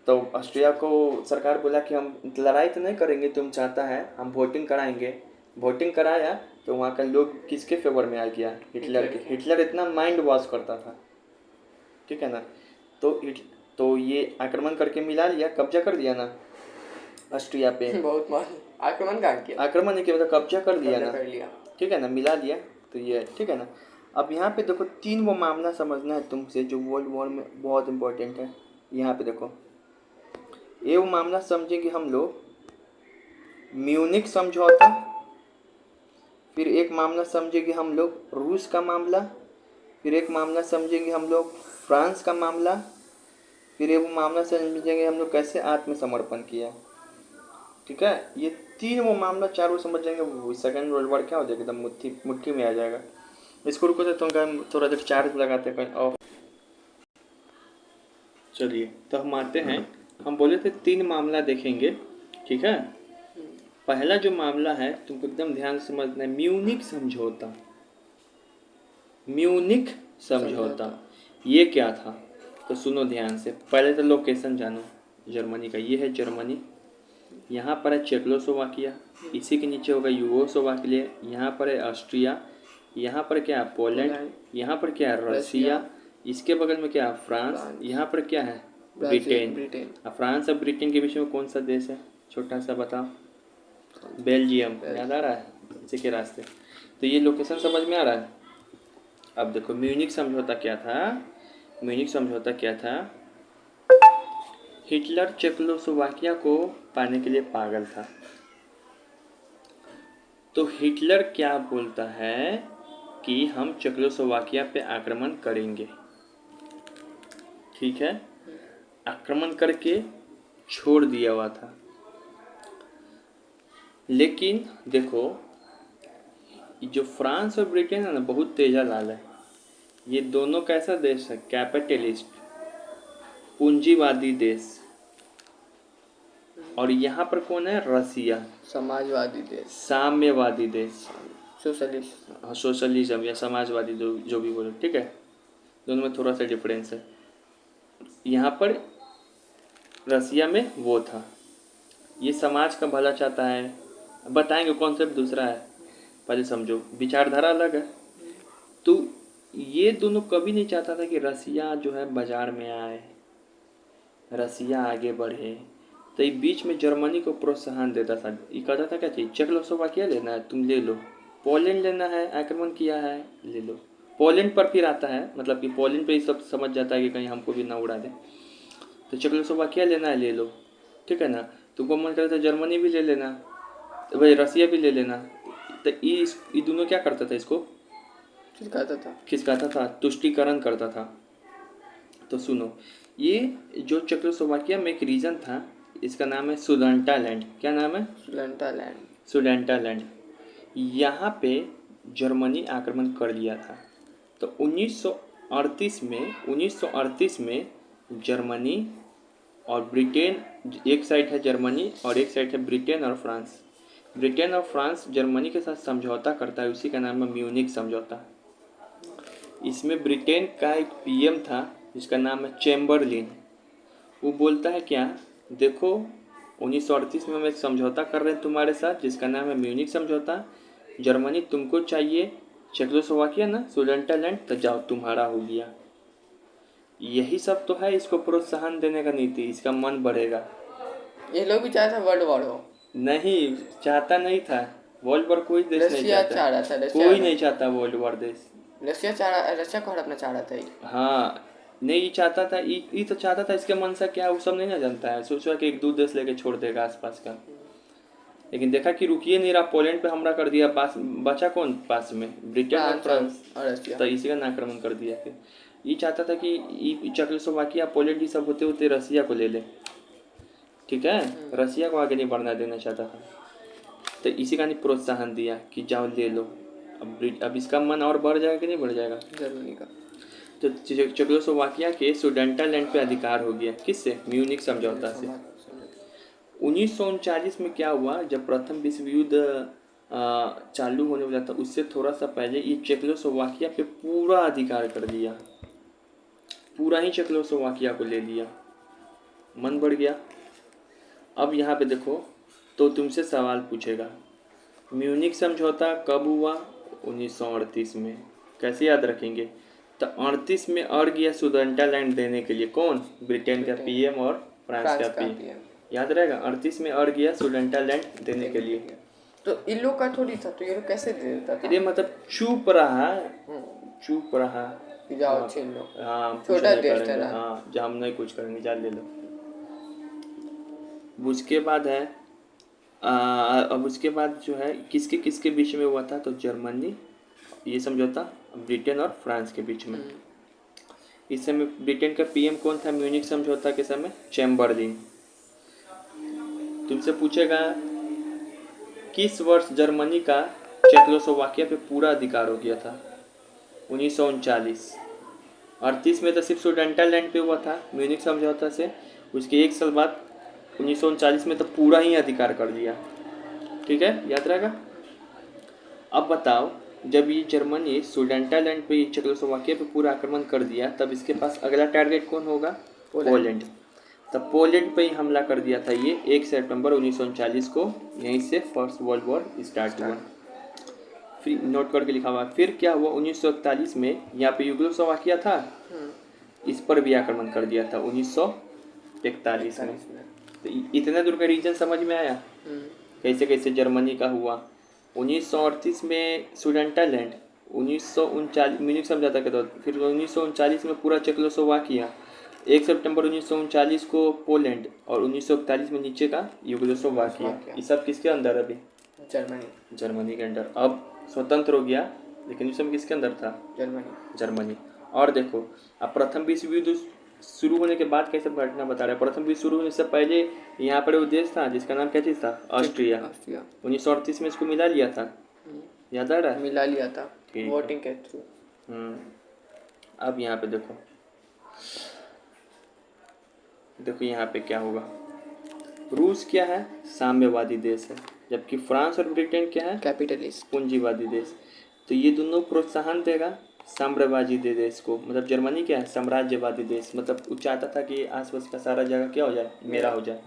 तो ऑस्ट्रिया को सरकार बोला कि हम लड़ाई तो नहीं करेंगे, तुम चाहता है हम वोटिंग कराएंगे। वोटिंग कराया तो वहाँ का लोग किसके फेवर में आ गया? हिटलर के। हिटलर इतना माइंड वॉश करता था, ठीक है ना। तो ये आक्रमण करके मिला लिया, कब्जा कर दिया ना ऑस्ट्रिया पे। बहुत आक्रमण किया, आक्रमण नहीं किया, मतलब कब्जा कर दिया ना, ठीक है ना, मिला दिया। तो ये ठीक है ना। अब यहाँ पे देखो 3 वो मामला समझना है तुमसे जो वर्ल्ड वॉर में बहुत इंपॉर्टेंट है। यहाँ पे देखो, ये वो मामला समझेंगे हम लोग, म्यूनिक समझौता। फिर एक मामला समझेंगे हम लोग रूस का मामला। फिर एक मामला समझेंगे हम लोग फ्रांस का मामला। फिर एक मामला समझेंगे हम लोग कैसे आत्मसमर्पण किया। ठीक है, ये 3 वो मामला चारों समझ जाएंगे, वो सेकेंड वर्ल्ड वॉर क्या हो जाएगा, एकदम मुट्ठी में आ जाएगा। इसको रुको तो थोड़ा देर चार्ज लगाते हैं कहीं ऑफ। चलिए तो हम आते हैं, हम बोले थे 3 मामला देखेंगे, ठीक है। पहला जो मामला है तुमको एकदम ध्यान से समझना है, म्यूनिक समझौता। म्यूनिख समझौता। ये क्या था? तो सुनो ध्यान से, पहले तो लोकेशन जानो जर्मनी का। ये है जर्मनी, यहाँ पर है चेकोस्लोवाकिया, इसी के नीचे होगा यूगोस्लोवाकिया, यहाँ पर है ऑस्ट्रिया, यहाँ पर क्या है पोलैंड, यहाँ पर क्या है रसिया, इसके बगल में क्या है फ्रांस, यहाँ पर क्या है ब्रिटेन। अब फ्रांस और ब्रिटेन के बीच में कौन सा देश है? छोटा सा बताओ। बेल्जियम। याद आ रहा है इसी के रास्ते। तो ये लोकेशन समझ में आ रहा है। अब देखो म्यूनिख समझौता क्या था। म्यूनिख समझौता क्या था? हिटलर चेकोस्लोवाकिया को पाने के लिए पागल था। तो हिटलर क्या बोलता है कि हम चेकोस्लोवाकिया पे आक्रमण करेंगे, ठीक है। आक्रमण करके छोड़ दिया हुआ था। लेकिन देखो जो फ्रांस और ब्रिटेन है ना, बहुत तेजा लाल है। ये दोनों कैसा देश है? कैपिटलिस्ट, पूंजीवादी देश। और यहाँ पर कौन है? रसिया, समाजवादी देश, साम्यवादी देश, सोशलिस्ट, सोशलिज्म या समाजवादी, जो भी बोलो, ठीक है। दोनों में थोड़ा सा डिफरेंस है। यहाँ पर रसिया में वो था, ये समाज का भला चाहता है। बताएंगे, कॉन्सेप्ट दूसरा है, पहले समझो। विचारधारा अलग है। तो ये दोनों कभी नहीं चाहता था कि रसिया जो है बाजार में आए, रसिया आगे बढ़े। तो ये बीच में जर्मनी को प्रोत्साहन देता था। ये कहता था क्या चाहिए? चेकोस्लोवाकिया लेना है तुम ले लो, पोलैंड लेना है, आक्रमण किया है ले लो। पोलैंड पर फिर आता है, मतलब कि पोलैंड पे ही सब समझ जाता है कि कहीं हमको भी ना उड़ा दे। तो चेकोस्लोवाकिया लेना है ले लो, ठीक है ना। तुमको मन करता है जर्मनी भी ले लेना, तो भाई रसिया भी ले लेना। तो ये दोनों क्या करता था? इसको खिसकाता था, तुष्टीकरण करता था। तो सुनो, ये जो चेकोस्लोवाकिया में एक रीजन था, इसका नाम है सुडेंटालैंड। क्या नाम है? सुडेंटालैंड। यहाँ पे जर्मनी आक्रमण कर लिया था। तो 1938 में जर्मनी और ब्रिटेन, एक साइड है जर्मनी और एक साइड है ब्रिटेन और फ्रांस। ब्रिटेन और फ्रांस जर्मनी के साथ समझौता करता है, उसी का नाम है म्यूनिख समझौता। इसमें ब्रिटेन का एक पीएम था जिसका नाम है चैम्बरलिन। वो बोलता है क्या? देखो 1938 में हम एक समझौता कर रहे हैं तुम्हारे साथ जिसका नाम है म्यूनिख समझौता। जर्मनी तुमको चाहिए चेकोस्लोवाकिया ना, सुडेंटालैंड, तो जाओ तुम्हारा हो गया। यही सब तो है इसको प्रोत्साहन देने का नीति, इसका मन बढ़ेगा। ये लोग भी चाहता वर्ल्ड वॉर हो? नहीं चाहता, नहीं था वर्ल्ड वॉर। कोई देश नहीं रशिया चाह रहा था, कोई नहीं चाहता वर्ल्ड वॉर देश। रशिया को हड़पना चाह रहा था ये। हाँ नहीं, ये चाहता था, ये तो चाहता था। इसके मन से क्या वो सब नहीं ना जानता है। सोचा कि एक दो देश लेके छोड़ देगा आसपास का, लेकिन देखा कि रुकिए नहीं रहा, पोलैंड पे हमला कर दिया। पास बचा कौन पास में? ब्रिटेन और फ्रांस, तो इसी का आक्रमण कर दिया। फिर ये चाहता था कि चेकोस्लोवाकिया पोलैंड ये सब होते होते रसिया को ले ले, ठीक है। रसिया को आगे नहीं बढ़ना देना चाहता था। तो इसी का नहीं प्रोत्साहन दिया कि जाओ ले लो। अब इसका मन और बढ़ जाएगा कि नहीं बढ़ जाएगा जर्मनी का। तो चेकोस्लोवाकिया के सुडेंटालैंड पे अधिकार हो गया। किससे? म्यूनिख समझौता से। 1939 में क्या हुआ, जब प्रथम विश्व युद्ध चालू होने वाला था, उससे थोड़ा सा पहले ये चेकोस्लोवाकिया पे पूरा अधिकार कर दिया, पूरा ही चेकोस्लोवाकिया को ले लिया। मन बढ़ गया। अब यहाँ पे देखो, तो तुमसे सवाल पूछेगा म्यूनिख समझौता कब हुआ? 1938 में। कैसे याद रखेंगे? तो 38 में अड़ गया सुडेंटालैंड देने के लिए। कौन? ब्रिटेन का पीएम और फ्रांस का पीएम। याद रहेगा, 38 में अड़ गया सुडेंटालैंड देने के लिए। तो इन लोग का थोड़ी था, तो ये लोग कैसे दे देता था? ये मतलब चुप रहा, चुप रहा। जाओ छीन लो। हाँ, छोटा देश था। हाँ, जहाँ हम नहीं कुछ करेंगे, जा ले लो। उसके बाद है अब उसके बाद जो है किसके किसके बीच में हुआ था? तो जर्मनी, ये समझौता ब्रिटेन और फ्रांस के बीच में। इस समय ब्रिटेन का पीएम कौन था म्यूनिख समझौता के समय? चैम्बरलिन। तुमसे पूछेगा किस वर्ष जर्मनी का चेकोस्लोवाकिया पे पूरा अधिकार हो गया था? 1939। 38 में तो सिर्फ सुडेंटालैंड पे हुआ था म्यूनिख समझौता से। उसके एक साल बाद 1939 में तो पूरा ही अधिकार कर दिया, ठीक है, याद रहेगा। अब बताओ जब ये जर्मनी सुडेंटालैंड पे चेकोस्लोवाकिया पे पूरा आक्रमण कर दिया, तब इसके पास अगला टारगेट कौन होगा? पोलैंड। तब पोलैंड पे ही हमला कर दिया था ये 1 सितंबर 1939 को। यहीं से फर्स्ट वर्ल्ड वॉर स्टार्ट हुआ। फिर नोट करके लिखा हुआ। फिर क्या हुआ 1941 में, यहाँ पे यूगोस्लोवाकिया था, इस पर भी आक्रमण कर दिया था 1941 में। तो इतना दूर का रीजन समझ में आया कैसे कैसे जर्मनी का हुआ। 1938 में सुडेंटालैंड, 1939 म्यूनिख समझौता के दौरान, फिर 1939 में पूरा चेकोस्लोवाकिया, 1 सितंबर 1939 को पोलैंड और 1941 में नीचे का यूगोस्लोवाकिया। ये सब किसके अंदर अभी? जर्मनी के अंदर। अब स्वतंत्र हो गया, लेकिन उस समय किसके अंदर था? जर्मनी। और देखो, अब प्रथम विश्व युद्ध शुरू होने के बाद कैसे घटना बता रहे हैं। प्रथम विश्व शुरू होने से पहले यहाँ पर वो देश था जिसका नाम क्या चीज़ था? ऑस्ट्रिया। 1938 में इसको मिला लिया था, याद आ रहा है? मिला लिया था ठीक वोटिंग के थ्रू। अब यहाँ पे देखो, देखो यहाँ पे क्या होगा। रूस क्या है? साम्यवादी देश है, जबकि फ्रांस और ब्रिटेन क्या है? कैपिटलिस्ट, पूंजीवादी देश। तो ये दोनों प्रोत्साहन देगा साम्राज्यवादी देश को। मतलब जर्मनी क्या है? साम्राज्यवादी देश। मतलब वो चाहता था कि आसपास का सारा जगह क्या हो जाए? मेरा हो जाए।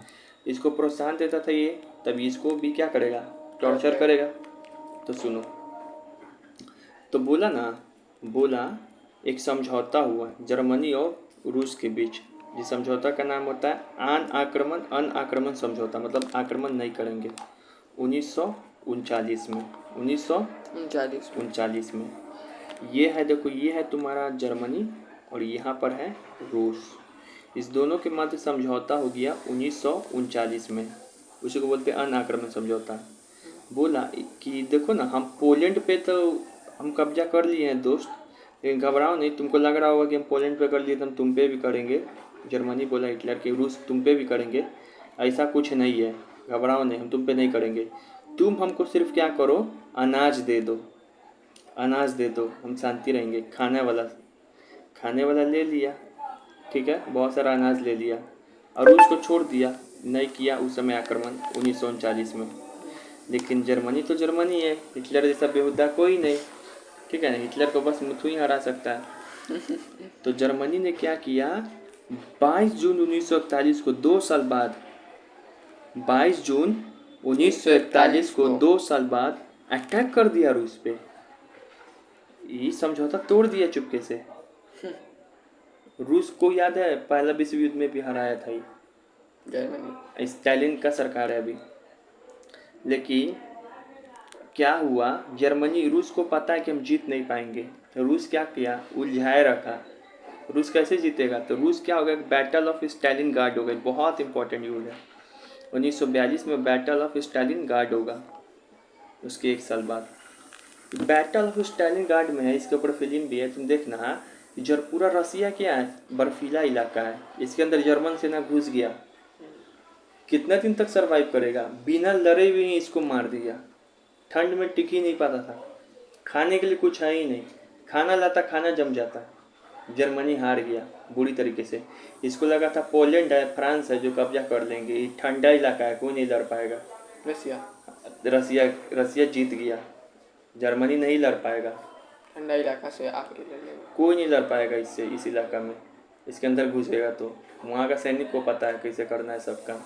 इसको प्रोत्साहन देता था ये, तभी इसको भी क्या करेगा? टॉर्चर करेगा। तो सुनो, तो बोला एक समझौता हुआ जर्मनी और रूस के बीच। जिस समझौता का नाम होता है अन आक्रमण समझौता, मतलब आक्रमण नहीं करेंगे। 1939 में, 1939 में ये है। देखो, ये है तुम्हारा जर्मनी और यहाँ पर है रूस। इस दोनों के मध्य समझौता हो गया 1939 में। उसी को बोलते हैं अन आक्रमण समझौता। बोला कि देखो ना, हम पोलैंड पे तो हम कब्जा कर लिए हैं दोस्त, लेकिन घबराओ नहीं। तुमको लग रहा होगा कि हम पोलैंड पे कर लिए तो हम तुम पे भी करेंगे। जर्मनी बोला हिटलर कि रूस तुम पे भी करेंगे, ऐसा कुछ नहीं है, घबराओ नहीं, हम तुम पे नहीं करेंगे। तुम हमको सिर्फ क्या करो, अनाज दे दो, हम शांति रहेंगे। खाने वाला ले लिया, ठीक है, बहुत सारा अनाज ले लिया और रूस को छोड़ दिया, नहीं किया उस समय आक्रमण 1939 में। लेकिन जर्मनी तो जर्मनी है, हिटलर जैसा बेहुदा कोई नहीं, ठीक है ना। हिटलर को बस मुथु ही हरा सकता है। तो जर्मनी ने क्या किया, 22 जून 1941 को 2 साल बाद, 22 जून 1941 को 2 साल बाद अटैक कर दिया रूस पे। ये समझौता तोड़ दिया चुपके से। रूस को याद है पहला विश्व युद्ध में भी हराया था ये जर्मनी। स्टालिन का सरकार है अभी। लेकिन क्या हुआ, जर्मनी, रूस को पता है कि हम जीत नहीं पाएंगे, तो रूस क्या किया, उलझाए रखा। रूस कैसे जीतेगा? तो रूस क्या होगा, बैटल ऑफ स्टालिन गार्ड हो गई। बहुत इंपॉर्टेंट युद्ध है। 1942 में बैटल ऑफ स्टालिन गार्ड होगा। उसके 1 साल बाद बैटल ऑफ स्टालिन गार्ड में है, इसके ऊपर फिल्म भी है, तुम देखना। पूरा रसिया क्या है, बर्फीला इलाका है, इसके अंदर जर्मन सेना घुस गया। कितना दिन तक सरवाइव करेगा? बिना लड़े हुए ही इसको मार दिया। ठंड में टिक ही नहीं पाता था, खाने के लिए कुछ है ही नहीं, खाना लाता खाना जम जाता। जर्मनी हार गया बुरी तरीके से। इसको लगा था पोलैंड है, फ्रांस है जो कब्जा कर लेंगे, ये ठंडा इलाका है, कोई नहीं लड़ पाएगा। रसिया जीत गया, जर्मनी नहीं लड़ पाएगा। ठंडा इलाका से आके लड़ेगा, कोई नहीं लड़ पाएगा इससे। इस इलाका में इसके अंदर घुसेगा तो वहाँ का सैनिक को पता है कैसे करना है सब काम।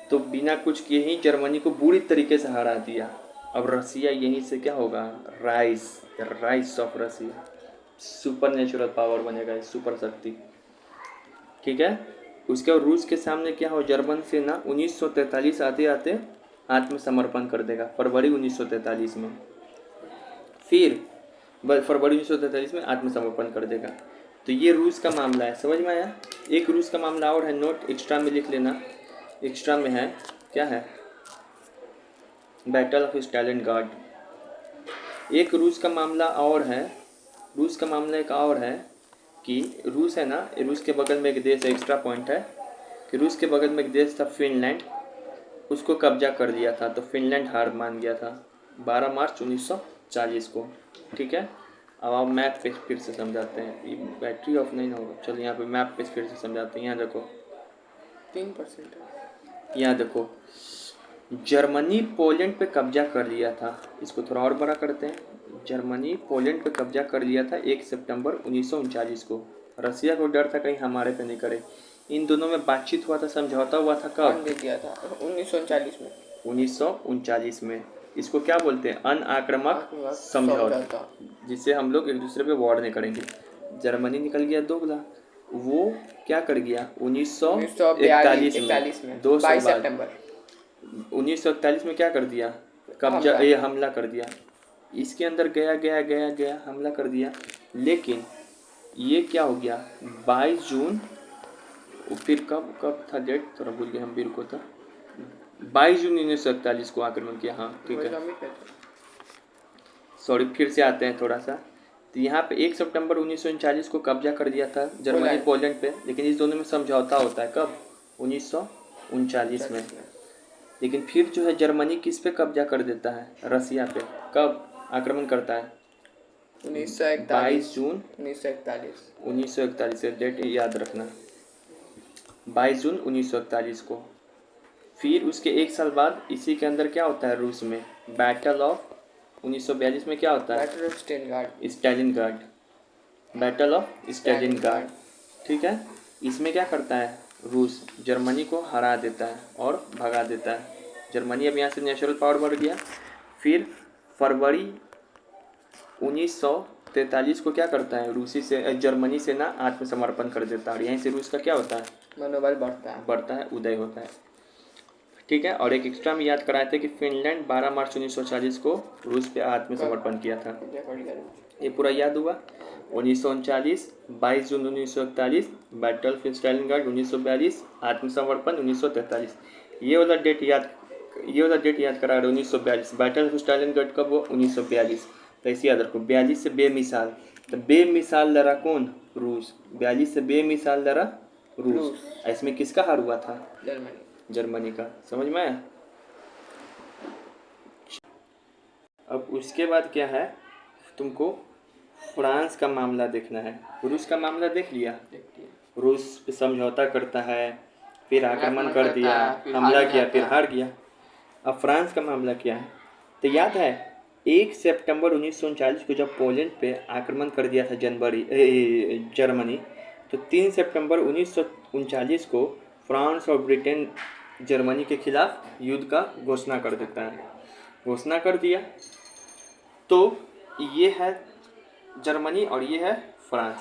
तो बिना कुछ किए ही जर्मनी को बुरी तरीके से हरा दिया। अब रसिया यहीं से क्या होगा, rise of Russia, super natural power बनेगा, सुपर शक्ति, ठीक है। उसके बाद रूस के सामने क्या हो, जर्मन सेना 1943 आते आते आत्मसमर्पण कर देगा, फरवरी 1943 में। फिर फरवरी 1943 में आत्मसमर्पण कर देगा। तो ये रूस का मामला है, समझ में आया। एक रूस का मामला और है, नोट एक्स्ट्रा में लिख लेना। एक्स्ट्रा में है, क्या है, बैटल ऑफ स्टालिन गार्ड। एक रूस का मामला और है, रूस का मामला एक और है कि रूस है ना, रूस के बगल में एक देश है, एक्स्ट्रा पॉइंट है कि रूस के बगल में एक देश था फिनलैंड, उसको कब्जा कर लिया था। तो फिनलैंड हार मान गया था 12 मार्च 1940 को, ठीक है। अब आप मैप पे फिर से समझाते हैं, ये बैटरी ऑफ नहीं ना होगा, चलो यहाँ पे मैप पे फिर से समझाते हैं। यहाँ देखो 3% है। यहाँ देखो, जर्मनी पोलैंड पे कब्जा कर लिया था। इसको थोड़ा और बड़ा करते हैं। जर्मनी पोलैंड पे कब्जा कर लिया था 1 सितंबर 1939 को। रसिया को डर था कहीं हमारे पे नहीं करे। इन दोनों में बातचीत हुआ था, समझौता हुआ था कौन कब? दे दिया था 1939 में? 1939 में। इसको क्या बोलते हैं? अन आक्रामक आक्रामक समझौता, समझौता। जिससे हम लोग एक दूसरे पे वॉर नहीं करेंगे। जर्मनी निकल गया दोगला। वो क्या कर गया 1941 41 में, में 2 साल 22 बाद सितंबर 1941 में क्या कर दिया? कब्जा, हमला। ये हमला कर दिया। इसके अंदर गया गया गया गया हमला कर दिया। लेकिन ये क्या हो गया 22 जून, फिर कब कब था डेट थोड़ा भूल गए हम, भी रुको था। 22 जून 1941 को आक्रमण किया। हाँ ठीक है, सॉरी फिर से आते हैं थोड़ा सा। तो यहाँ पे 1 सितंबर 1939 को कब्जा कर दिया था जर्मनी पोलैंड पे। लेकिन इस दोनों में समझौता होता है कब? 1939 में। लेकिन फिर जो है जर्मनी किस पे कब्जा कर देता है? रसिया पे। कब आक्रमण करता है? 22 जून 1941 से डेट याद रखना, 22 जून 1941 को। फिर उसके 1 साल बाद इसी के अंदर क्या होता है रूस में? बैटल ऑफ 1942 में क्या होता है? Stalingrad, battle of Stalingrad. ठीक है, इसमें क्या करता है रूस? जर्मनी को हरा देता है और भगा देता है। जर्मनी अब यहाँ से नेचुरल पावर बढ़ गया। फिर फरवरी 1943 को क्या करता है जर्मनी सेना आत्मसमर्पण कर देता है। और यहीं से रूस का क्या होता है? मनोबल बढ़ता है, उदय होता है। ठीक है, और एक एक्स्ट्रा में याद कराए थे कि फिनलैंड 12 मार्च 1940 को रूस पे आत्मसमर्पण किया था। ये पूरा याद हुआ। 1939, 22 जून 1941 बैटल ऑफ स्टालिनग्राड, 1942 आत्मसमर्पण, 1943 ये वाला डेट याद करा रहे। 1942 बैटल ऑफ स्टालिनग्राड कब हुआ? 1942। तो ऐसे याद रखो, 42 से बेमिसाल। तो बेमिसाल लड़ा कौन? रूस। 42 से बेमिसाल लड़ा रूस। इसमें किसका हार हुआ था? जर्मनी का। समझ में आया? अब उसके बाद क्या है, तुमको फ्रांस का मामला देखना है। रूस का मामला देख लिया। रूस पे समझौता करता है, फिर आक्रमण कर दिया, हमला किया, फिर हार गया। अब फ्रांस का मामला क्या है? तो याद है 1 सितंबर 1939 को जब पोलैंड पे आक्रमण कर दिया था जर्मनी, तो 3 सितंबर 1939 को फ्रांस और ब्रिटेन जर्मनी के खिलाफ युद्ध का घोषणा कर देता है। घोषणा कर दिया तो ये है जर्मनी और ये है फ्रांस।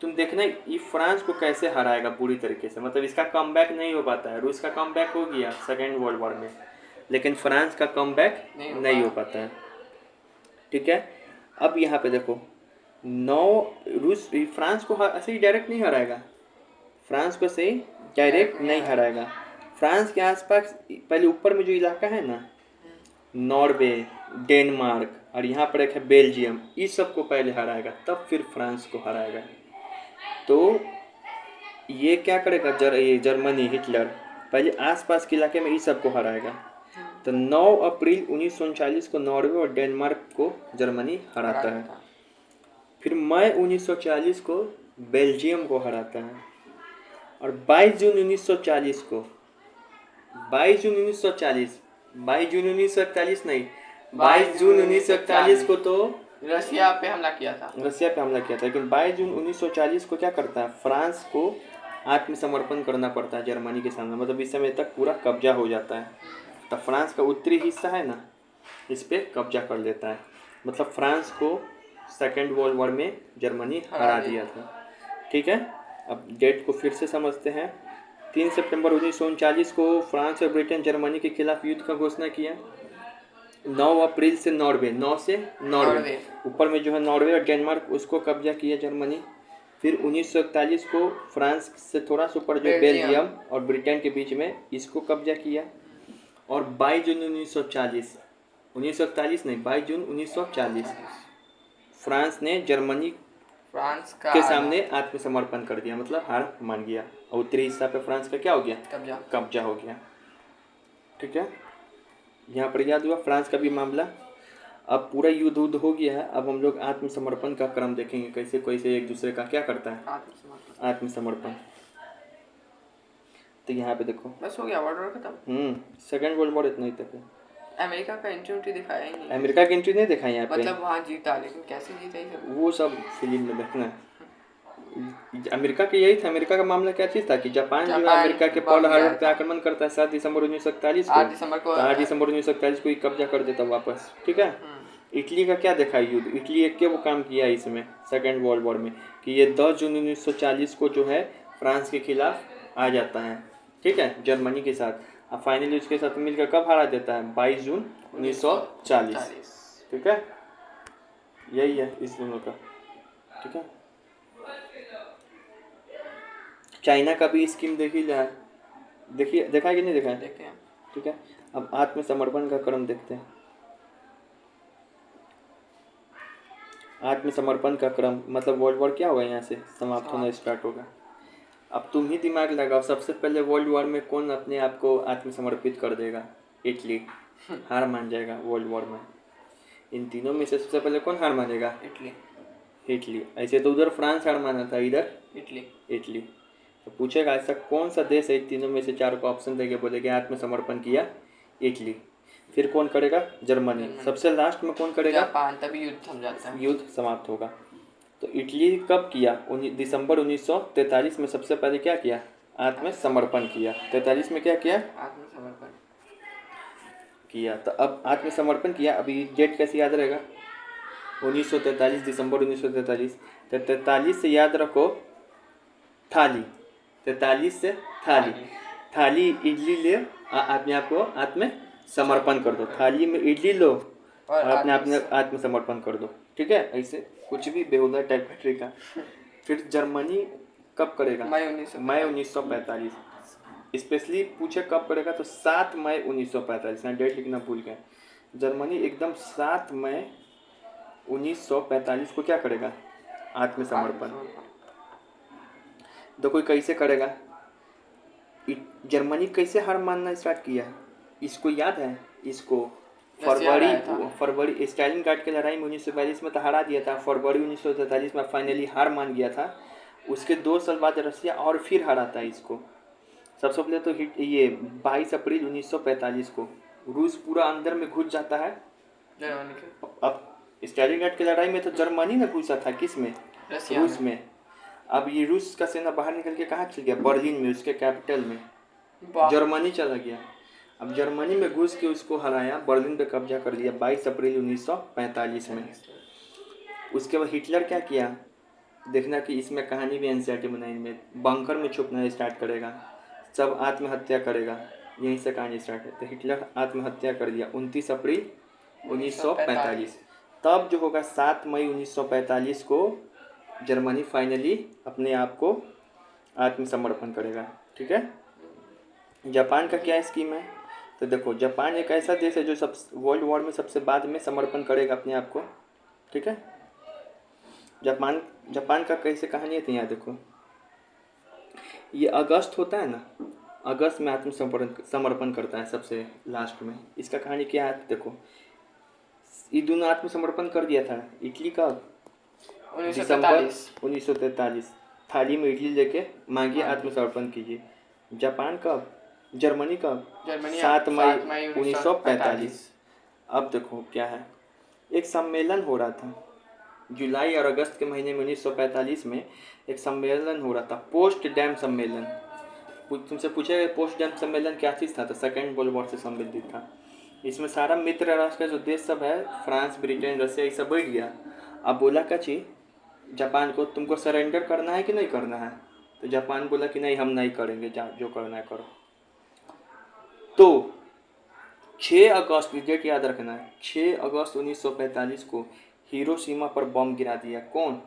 तुम देखना ये फ्रांस को कैसे हराएगा पूरी तरीके से। मतलब इसका कमबैक नहीं हो पाता है। रूस का कमबैक हो गया सेकेंड वर्ल्ड वॉर में, लेकिन फ्रांस का कमबैक नहीं हो पाता है। ठीक है, अब यहाँ पे देखो फ्रांस को ऐसे ही डायरेक्ट नहीं हराएगा। फ्रांस को से डायरेक्ट नहीं हराएगा। फ्रांस के आसपास पहले ऊपर में जो इलाका है ना, नॉर्वे, डेनमार्क और यहाँ पर एक है बेल्जियम, इस सब को पहले हराएगा, तब फिर फ्रांस को हराएगा। तो ये क्या करेगा ये जर्मनी, हिटलर पहले आसपास के इलाके में इस सब को हराएगा। तो 9 अप्रैल 1939 को नॉर्वे और डेनमार्क को जर्मनी हराता है। फिर मई 1940 को बेल्जियम को हराता है। और 22 जून 1940 को 22 जून 1941 नहीं, 22 जून 1941 को तो रसिया पे हमला किया था। लेकिन 22 जून 1940 को क्या करता है? फ्रांस को आत्मसमर्पण करना पड़ता है जर्मनी के सामने। मतलब इस समय तक पूरा कब्जा हो जाता है। तब फ्रांस का उत्तरी हिस्सा है ना, इस पे कब्जा कर लेता है। मतलब फ्रांस को सेकेंड वर्ल्ड वॉर में जर्मनी हरा दिया था। ठीक है, अब डेट को फिर से समझते हैं। 3 सितंबर 1939 को फ्रांस और ब्रिटेन जर्मनी के खिलाफ युद्ध का घोषणा किया। 9 अप्रैल से नॉर्वे ऊपर में जो है नॉर्वे और डेनमार्क, उसको कब्जा किया जर्मनी। फिर 1941 को फ्रांस से थोड़ा सा ऊपर जो बेल्जियम और ब्रिटेन के बीच में, इसको कब्जा किया। और 22 जून 1941 नहीं, 22 जून 1940 फ्रांस ने जर्मनी के सामने आत्मसमर्पण कर दिया, मतलब हार मान गया। और उत्तरी हिस्सा पे फ्रांस का क्या हो गया? कब्जा हो गया। ठीक है, यहाँ पर याद हुआ फ्रांस का भी मामला। अब पूरा युद्ध हो गया है। अब हम लोग आत्मसमर्पण का क्रम देखेंगे, कैसे कैसे एक दूसरे का क्या करता है आत्मसमर्पण। तो यहाँ पे देखो बस हो गया, वर्ल्ड वॉर खत्म। सेकेंड वर्ल्ड वॉर इतना ही तक है। अमेरिका का एंट्री दिखाया ही नहीं, अमेरिका की एंट्री नहीं दिखाई यहाँ पे, मतलब वहाँ जीता, लेकिन कैसे जीता ये सब। वो सब फिल्म में देखना है। अमेरिका के यही था, अमेरिका का मामला क्या चीज़ था कि जापान जो है जापान अमेरिका के बम पर्ल गिराया हार्बर पे था। आक्रमण करता है 7 दिसंबर 1941 को। 8 दिसंबर को 8 दिसंबर 1941 को ही कब्जा कर देता वापस, ठीक है। इटली का क्या देखा युद्ध, इटली एक के वो काम किया इसमें सेकेंड वर्ल्ड वॉर में कि ये 10 जून 1940 को जो है फ्रांस के खिलाफ आ जाता है, ठीक है, जर्मनी के साथ। अब फाइनली उसके साथ मिलकर कब हारा देता है, 22 जून 1940, ठीक है। यही है इस दोनों का, ठीक है। चाइना का भी स्कीम देखी जाए, देखिए देखा है कि नहीं देखा है, देखते हैं। ठीक है। अब आत्मसमर्पण का क्रम देखते हैं। आत्मसमर्पण का क्रम मतलब वर्ल्ड वॉर क्या होगा, यहाँ से समाप्त होना स्टार्ट होगा। अब तुम ही दिमाग लगाओ, सबसे पहले वर्ल्ड वॉर में कौन अपने आप को आत्मसमर्पित कर देगा, इटली हार मान जाएगा वर्ल्ड वॉर में। इन तीनों में से सबसे पहले कौन हार मानेगा, इटली। इटली। ऐसे तो उधर फ्रांस हार माना था, इधर इटली। तो पूछेगा ऐसा कौन सा देश है इन तीनों में से, चार को ऑप्शन देके बोलेगा आत्मसमर्पण किया, इटली। फिर कौन करेगा, जर्मनी। सबसे लास्ट में कौन करेगा, जापान। तभी युद्ध थम जाता है, युद्ध समाप्त होगा। तो इटली कब किया, दिसंबर 1943 में सबसे पहले क्या किया, आत्मसमर्पण किया। 43 में क्या किया, आत्मसमर्पण किया। तो अब आत्मसमर्पण किया, अभी डेट कैसे याद रहेगा, 1943 दिसंबर 1943। तो 43 से याद रखो थाली, 43 से थाली, थाली इडली ले अपने आप को आत्मसमर्पण कर दो, थाली में इडली लो और अपने आप में आत्मसमर्पण कर दो, ठीक है। ऐसे कुछ भी बेहुदा टाइप का ट्रिक है। फिर जर्मनी कब करेगा, मई 1945। स्पेशली पूछे कब करेगा तो 7 मई 1945, ना डेट लिखना भूल गए। जर्मनी एकदम 7 मई 1945 को क्या करेगा, आत्मसमर्पण। देखो कैसे करेगा, जर्मनी कैसे हार मानना स्टार्ट किया, इसको याद है, इसको फरवरी स्टालिन गार्ड की लड़ाई में 1942 में तो हरा दिया था, फरवरी 1943 में फाइनली हार मान गया था। उसके 2 साल बाद रसिया और फिर हरा था इसको। सबसे पहले तो ये 22 अप्रैल 1945 को रूस पूरा अंदर में घुस जाता है जर्मनी के। अब स्टालिन गार्ड की लड़ाई में तो जर्मनी ने घुसा था, किस में, रूस में। अब ये रूस का सेना बाहर निकल के कहाँ चल गया, बर्लिन में, उसके कैपिटल में जर्मनी चला गया। अब जर्मनी में घुस के उसको हराया, बर्लिन पे कब्जा कर लिया 22 अप्रैल 1945 में। उसके बाद हिटलर क्या किया, देखना कि इसमें कहानी भी एनसीईआरटी बनाई में, बंकर में छुपना स्टार्ट करेगा, सब आत्महत्या करेगा, यहीं से कहानी स्टार्ट है। तो हिटलर आत्महत्या कर दिया 29 अप्रैल 1945। तब जो होगा 7 मई 1945 को जर्मनी फाइनली अपने आप को आत्मसमर्पण करेगा, ठीक है। जापान का क्या स्कीम है, तो देखो जापान एक ऐसा देश है जो सब वर्ल्ड वॉर में सबसे बाद में समर्पण करेगा अपने आप को, ठीक है। जापान का कैसे कहानी है, तो यहाँ देखो, ये अगस्त होता है ना, अगस्त में आत्मसमर्पण करता है सबसे लास्ट में। इसका कहानी क्या है, देखो ये दोनों आत्मसमर्पण कर दिया था। इटली का 1943 थाली में इडली लेके मांगिए आत्मसमर्पण कीजिए। जापान कब, जर्मनी कब, 7 मई 1945। अब देखो क्या है, एक सम्मेलन हो रहा था जुलाई और अगस्त के महीने में 1945 में, एक सम्मेलन हो रहा था, पोस्ट डैम सम्मेलन। तुमसे पूछेगा पोस्ट डैम सम्मेलन क्या चीज़ था, तो सेकेंड वर्ल्ड वॉर से संबंधित था। इसमें सारा मित्र राष्ट्र का जो देश सब है, फ्रांस, ब्रिटेन, रसिया, ये सब बैठ गया। अब बोला क्या चीज़ जापान को, तुमको सरेंडर करना है कि नहीं करना है, तो जापान बोला कि नहीं हम नहीं करेंगे, जो करना है करो। तो 6 अगस्त, डेट याद रखना है, 6 अगस्त 1945 को हिरोशिमा पर बम गिरा दिया, कौन,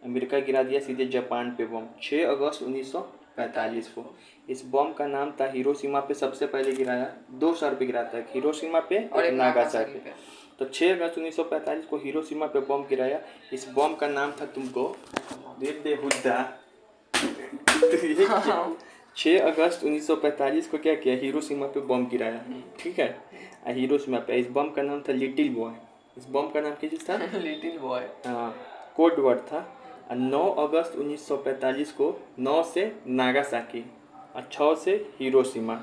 अमेरिका गिरा दिया सीधे जापान पे बम 6 अगस्त 1945 को। इस बम का नाम था हिरोशिमा पे, सबसे पहले गिराया 2 शहर पे गिराता है, हिरोशिमा पे और नागासाकी पे। तो 6 अगस्त 1945 को हिरोशिमा पे बम गिराया। इस बम का नाम था, तुमको बेहुदा 6 अगस्त 1945 को क्या किया, हिरोशिमा पे बम गिराया, ठीक है। हिरोशिमा पे इस बम का नाम था लिटिल बॉय। इस बम का नाम क्या चीज़ था, लिटिल बॉय, हाँ, कोड वर्ड था। और 9 अगस्त 1945 को 9 से नागासाकी और 6 से हिरोशिमा,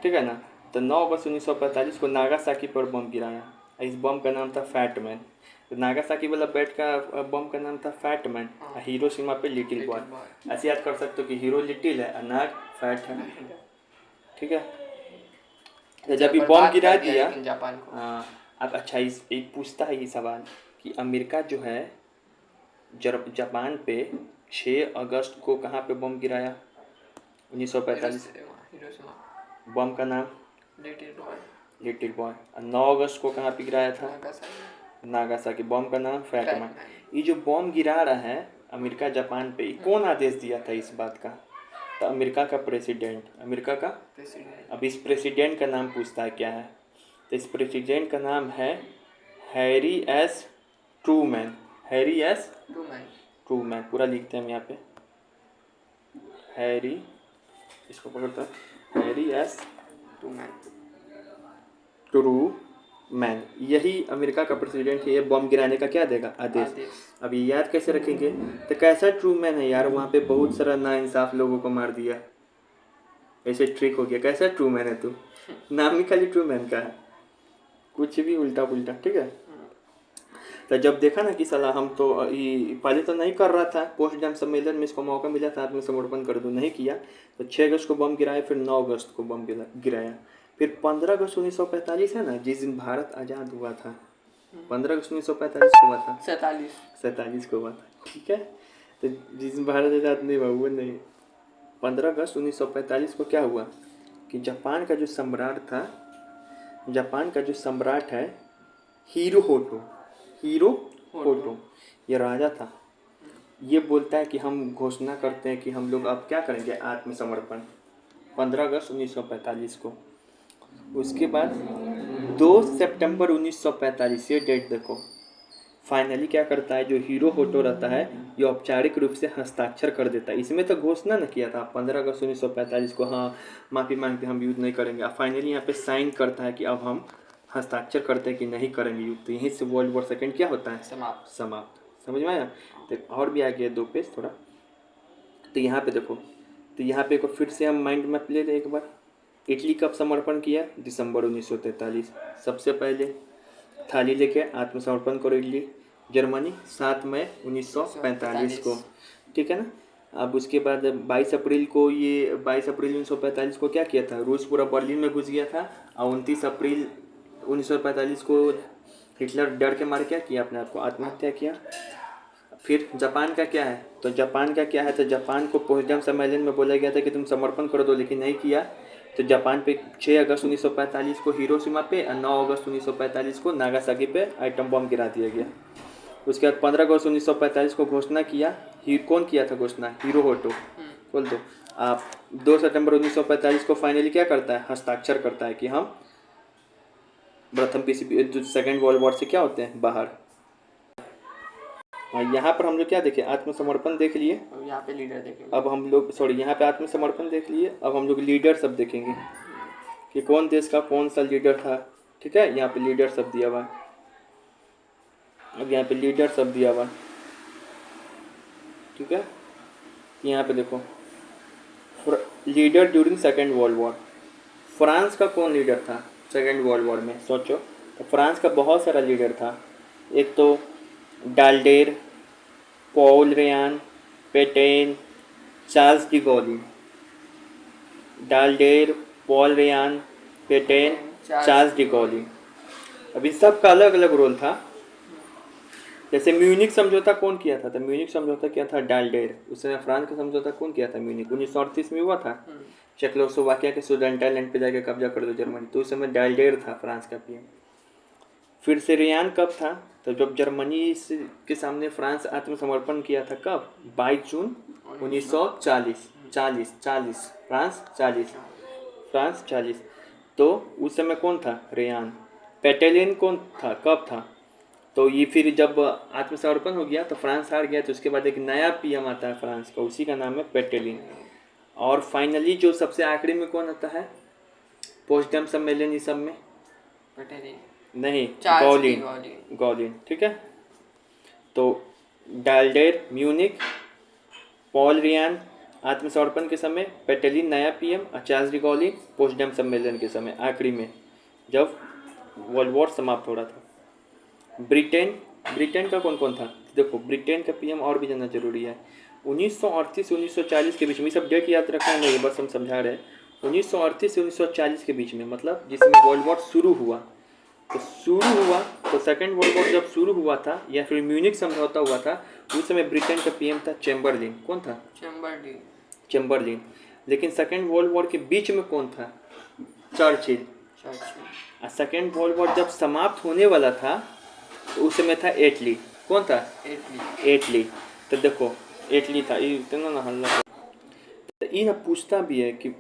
ठीक है ना। तो 9 अगस्त 1945 को नागासाकी पर बम गिराया। इस बम का नाम था फैट मैन। तो नागासाकी वाला बैट का बम का नाम था फैट मैन और हिरोशिमा पे लिटिल बॉय। ऐसे याद कर सकते हो कि हीरो लिटिल है और नाग फैट है, ठीक है। तो जब ये बम गिरा दिया, जापान को। हाँ। अब अच्छा, इस एक पूछता है ये सवाल कि अमेरिका जो है जापान पे 6 अगस्त को कहाँ पे बम गिराया 1945? हिरोशिमा। बम का नाम लिटिल बॉय। और 9 अगस्त को कहाँ पे गिराया था? नागासाकी। बम का नाम फैट मैन। ये जो बम गिरा रहा है अमेरिका जापान पे, कौन आदेश दिया था इस बात का? तो अमेरिका का प्रेसिडेंट, अमेरिका का प्रेसिडेंट। अब इस प्रेसिडेंट का नाम पूछता है क्या है, तो इस प्रेसिडेंट का नाम है Harry S Trueman. Harry S Trueman, पूरा लिखते हैं हम यहाँ पे, हैरी, इसको पकड़ता है, हैरी एस ट्रूमैन। यही अमेरिका का प्रेसिडेंट है। ये बम गिराने का क्या देगा? आदेश। अब ये याद कैसे रखेंगे? तो कैसा ट्रूमैन है यार, वहाँ पे बहुत सारा नाइंसाफ लोगों को मार दिया, ऐसे ट्रिक हो गया। कैसा ट्रूमैन है तू? नाम ही खाली ट्रूमैन का है, कुछ भी उल्टा पुल्टा, ठीक है। तो जब देखा ना कि साला हम तो ये पहले तो नहीं कर रहा था, पोस्ट डैम सम्मेलन में इसको मौका मिला था आत्मसमर्पण कर दूँ, नहीं किया। तो 6 अगस्त को बम गिराया, फिर 9 अगस्त को बम गिराया, फिर 15 अगस्त 1945 है ना, जिस दिन भारत आज़ाद हुआ था, 15 अगस्त 1945 को हुआ था, 47 को हुआ था, ठीक है। तो जिस दिन भारत आज़ाद नहीं हुआ वो नहीं, 15 अगस्त 1945 को क्या हुआ कि जापान का जो सम्राट था, जापान का जो सम्राट है हिरोहितो, ये राजा था। ये बोलता है कि हम घोषणा करते हैं कि हम लोग अब क्या करेंगे, आत्मसमर्पण, 15 अगस्त 1945 को। उसके बाद 2 सितंबर 1945, ये डेट देखो, फाइनली क्या करता है जो हिरोहितो रहता है, ये औपचारिक रूप से हस्ताक्षर कर देता है। इसमें तो घोषणा न किया था 15 अगस्त 1945 को, हाँ माफ़ी मांगते हम युद्ध नहीं करेंगे। अब फाइनली यहाँ पे साइन करता है कि अब हम हस्ताक्षर करते हैं कि नहीं करेंगे युद्ध। तो यहीं से वर्ल्ड वॉर सेकेंड क्या होता है? समाप्त। समझ में आया? तो और भी आगे 2 पेज थोड़ा, तो यहाँ पे देखो, तो यहाँ पे को फिर से हम माइंड मैप ले लें एक बार। इटली कब समर्पण किया? दिसंबर 1943। सबसे पहले थाली लेके आत्मसमर्पण करो इटली। जर्मनी 7 मई 1945 को, ठीक है ना। अब उसके बाद 22 अप्रैल को, ये 22 अप्रैल 1945 को क्या किया था? रूस पूरा बर्लिन में घुस गया था। और 29 अप्रैल 1945 को हिटलर डर के मारे क्या किया? अपने आप को आत्महत्या किया। फिर जापान का क्या है? तो जापान का क्या है, तो जापान को पोट्सडाम सम्मेलन में बोला गया था कि तुम समर्पण कर दो, लेकिन नहीं किया। तो जापान पे 6 अगस्त 1945 को हिरोशिमा पे और 9 अगस्त 1945 को नागासाकी पे आइटम बम गिरा दिया गया। उसके बाद 15 अगस्त 1945 को घोषणा किया, कौन किया था घोषणा? हिरोहितो। बोल दो आप। 2 सितंबर 1945 को फाइनली क्या करता है? हस्ताक्षर करता है कि हम प्रथम सेकेंड वर्ल्ड वॉर से क्या होते हैं? बाहर। यहाँ पर हम लोग क्या देखे? आत्मसमर्पण देख लिए। यहाँ पे लीडर देखेंगे। अब हम लोग यहाँ पे आत्मसमर्पण देख लिए। अब हम लोग लीडर सब देखेंगे कि कौन देश का कौन सा लीडर था, ठीक है। यहाँ पे लीडर सब दिया हुआ। अब यहाँ पे लीडर सब दिया हुआ, ठीक है। यहाँ पे देखो, leader during second world war. France का कौन लीडर था सेकेंड वर्ल्ड वॉर में? सोचो। तो फ्रांस का बहुत सारा लीडर था। एक तो Daladier, Paul Reynaud, Petain, Charles de Gaulle. Daladier, Paul Reynaud, Petain, Charles de Gaulle. अब इन सब का अलग अलग रोल था। जैसे म्यूनिक समझौता कौन किया था? तो म्यूनिक समझौता किया था डाल्डेर। उस समय फ्रांस का समझौता कौन किया था? म्यूनिक। 1938 में हुआ था। चेकोस्लोवाकिया के सुडेंटालैंड पे जाके कब्जा कर दो जर्मनी, तो उस समय डाल्डेर था फ्रांस का पीएम। फिर से रेयान कब था? तो जब जर्मनी के सामने फ्रांस आत्मसमर्पण किया था, कब? 22 जून 1940। 40 फ्रांस 40। तो उस समय कौन था? रेयान। पेटेलिन कौन था? कब था? तो ये फिर जब आत्मसमर्पण हो गया तो फ्रांस हार गया, तो उसके बाद एक नया पीएम आता है फ्रांस का, उसी का नाम है पेटेलिन। और फाइनली जो सबसे आखिरी में कौन आता है पोट्सडाम सम्मेलन ये सब में? पेटेलिन नहीं, गॉलिन, ठीक है। तो डाल्डेर म्यूनिक, पॉल रियान आत्मसमर्पण के समय, पेटेलिन नया पीएम और चार्ल्स डी गॉली पोस्टडम सम्मेलन के समय आखिरी में जब वर्ल्ड वॉर समाप्त हो रहा था। ब्रिटेन ब्रिटेन का कौन कौन था? देखो ब्रिटेन का पीएम और भी जानना जरूरी है। 1938 से 1940 के बीच में, सब डेट याद रखना नहीं, बस हम समझा रहे हैं। 1938 से 1940 के बीच में, मतलब जिसमें वर्ल्ड वॉर शुरू हुआ, तो सेकेंड वर्ल्ड वॉर जब शुरू हुआ था या फिर म्यूनिक समझौता हुआ था, उस समय ब्रिटेन का पीएम था चैम्बरलिन। कौन था? चैम्बरलिन। लेकिन सेकेंड वर्ल्ड वॉर के बीच में कौन था? चर्चिल। और सेकेंड वर्ल्ड वॉर जब समाप्त होने वाला था तो उस समय था एटली। कौन था? एटली। तो देखो एटली था, ये इतना ना हल्ला। तो ये पूछता भी है कि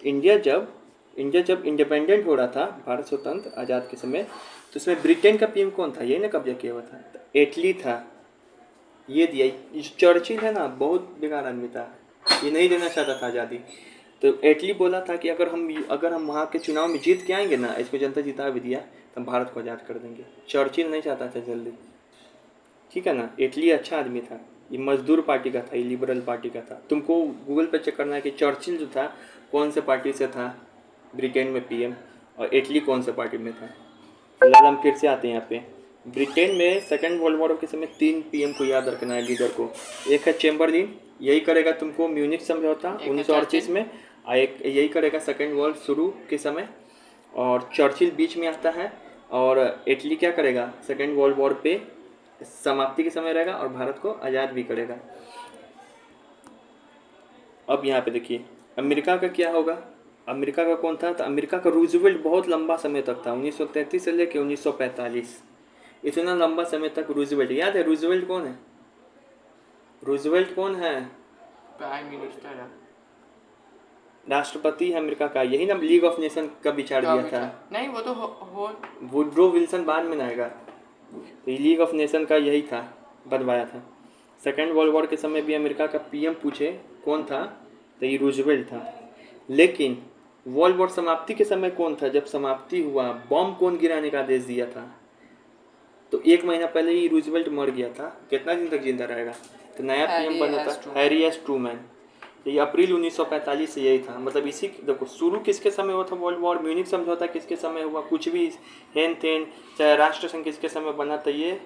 इंडिया जब इंडिपेंडेंट हो रहा था, भारत स्वतंत्र आज़ाद के समय, तो उसमें ब्रिटेन का पीएम कौन था? यही ना कब्जा किया हुआ था। तो एटली था। ये दिया। चर्चिल है ना, बहुत बेकार आदमी था, ये नहीं देना चाहता था आज़ादी। तो एटली बोला था कि अगर हम वहाँ के चुनाव में जीत के आएंगे ना, इसको जनता जिता भी दिया, तो हम भारत को आज़ाद कर देंगे। चर्चिल नहीं चाहता था जल्दी, ठीक है ना। एटली अच्छा आदमी था, ये मजदूर पार्टी का था, ये लिबरल पार्टी का था। तुमको गूगल पे चेक करना है कि चर्चिल जो था कौन से पार्टी से था ब्रिटेन में पीएम, और एटली कौन से पार्टी में था। फिलहाल हम फिर से आते हैं यहाँ पे। ब्रिटेन में सेकेंड वर्ल्ड वॉर के समय 3 पीएम को याद रखना है, लीडर को। एक है चैम्बरलिन, यही करेगा तुमको म्यूनिक समझौता 1938 में, और एक यही करेगा सेकेंड वर्ल्ड शुरू के समय, और चर्चिल बीच में आता है। और इटली क्या करेगा? सेकेंड वर्ल्ड वॉर पे समाप्ति के समय रहेगा और भारत को आज़ाद भी करेगा। अब यहाँ पे देखिए अमेरिका का क्या होगा। अमेरिका का कौन था? तो अमेरिका का रूजवेल्ट बहुत लंबा समय तक था, 1933 से लेकर 1945, इतना लंबा समय तक रूजवेल्ट। याद है रूजवेल्ट कौन है? रूजवेल्ट कौन है? प्राइम मिनिस्टर है, राष्ट्रपति है अमेरिका का। यही ना लीग ऑफ नेशन का विचार दिया था। नहीं वो तो हो वुड्रो विल्सन बाद में आएगा। तो लीग ऑफ नेशन का यही था, बनवाया था। सेकेंड वर्ल्ड वॉर के समय भी अमेरिका का पीएम पूछे कौन था, तो ये रूजवेल्ट था। लेकिन वर्ल्ड वॉर समाप्ति के समय कौन था? जब समाप्ति हुआ, बॉम्ब कौन गिराने का आदेश दिया था? तो 1 महीना पहले ही रूजवेल्ट मर गया था। कितना दिन तक जिंदा रहेगा? तो नया पीएम बना था हैरी एस ट्रूमैन। ये अप्रैल 1945 से यही था। मतलब इसी देखो शुरू किसके समय हुआ था वर्ल्ड वॉर, म्यूनिक समझौता किसके समय हुआ, कुछ भी हेन टेन चाहे राष्ट्र संघ किसके समय बना, तो ये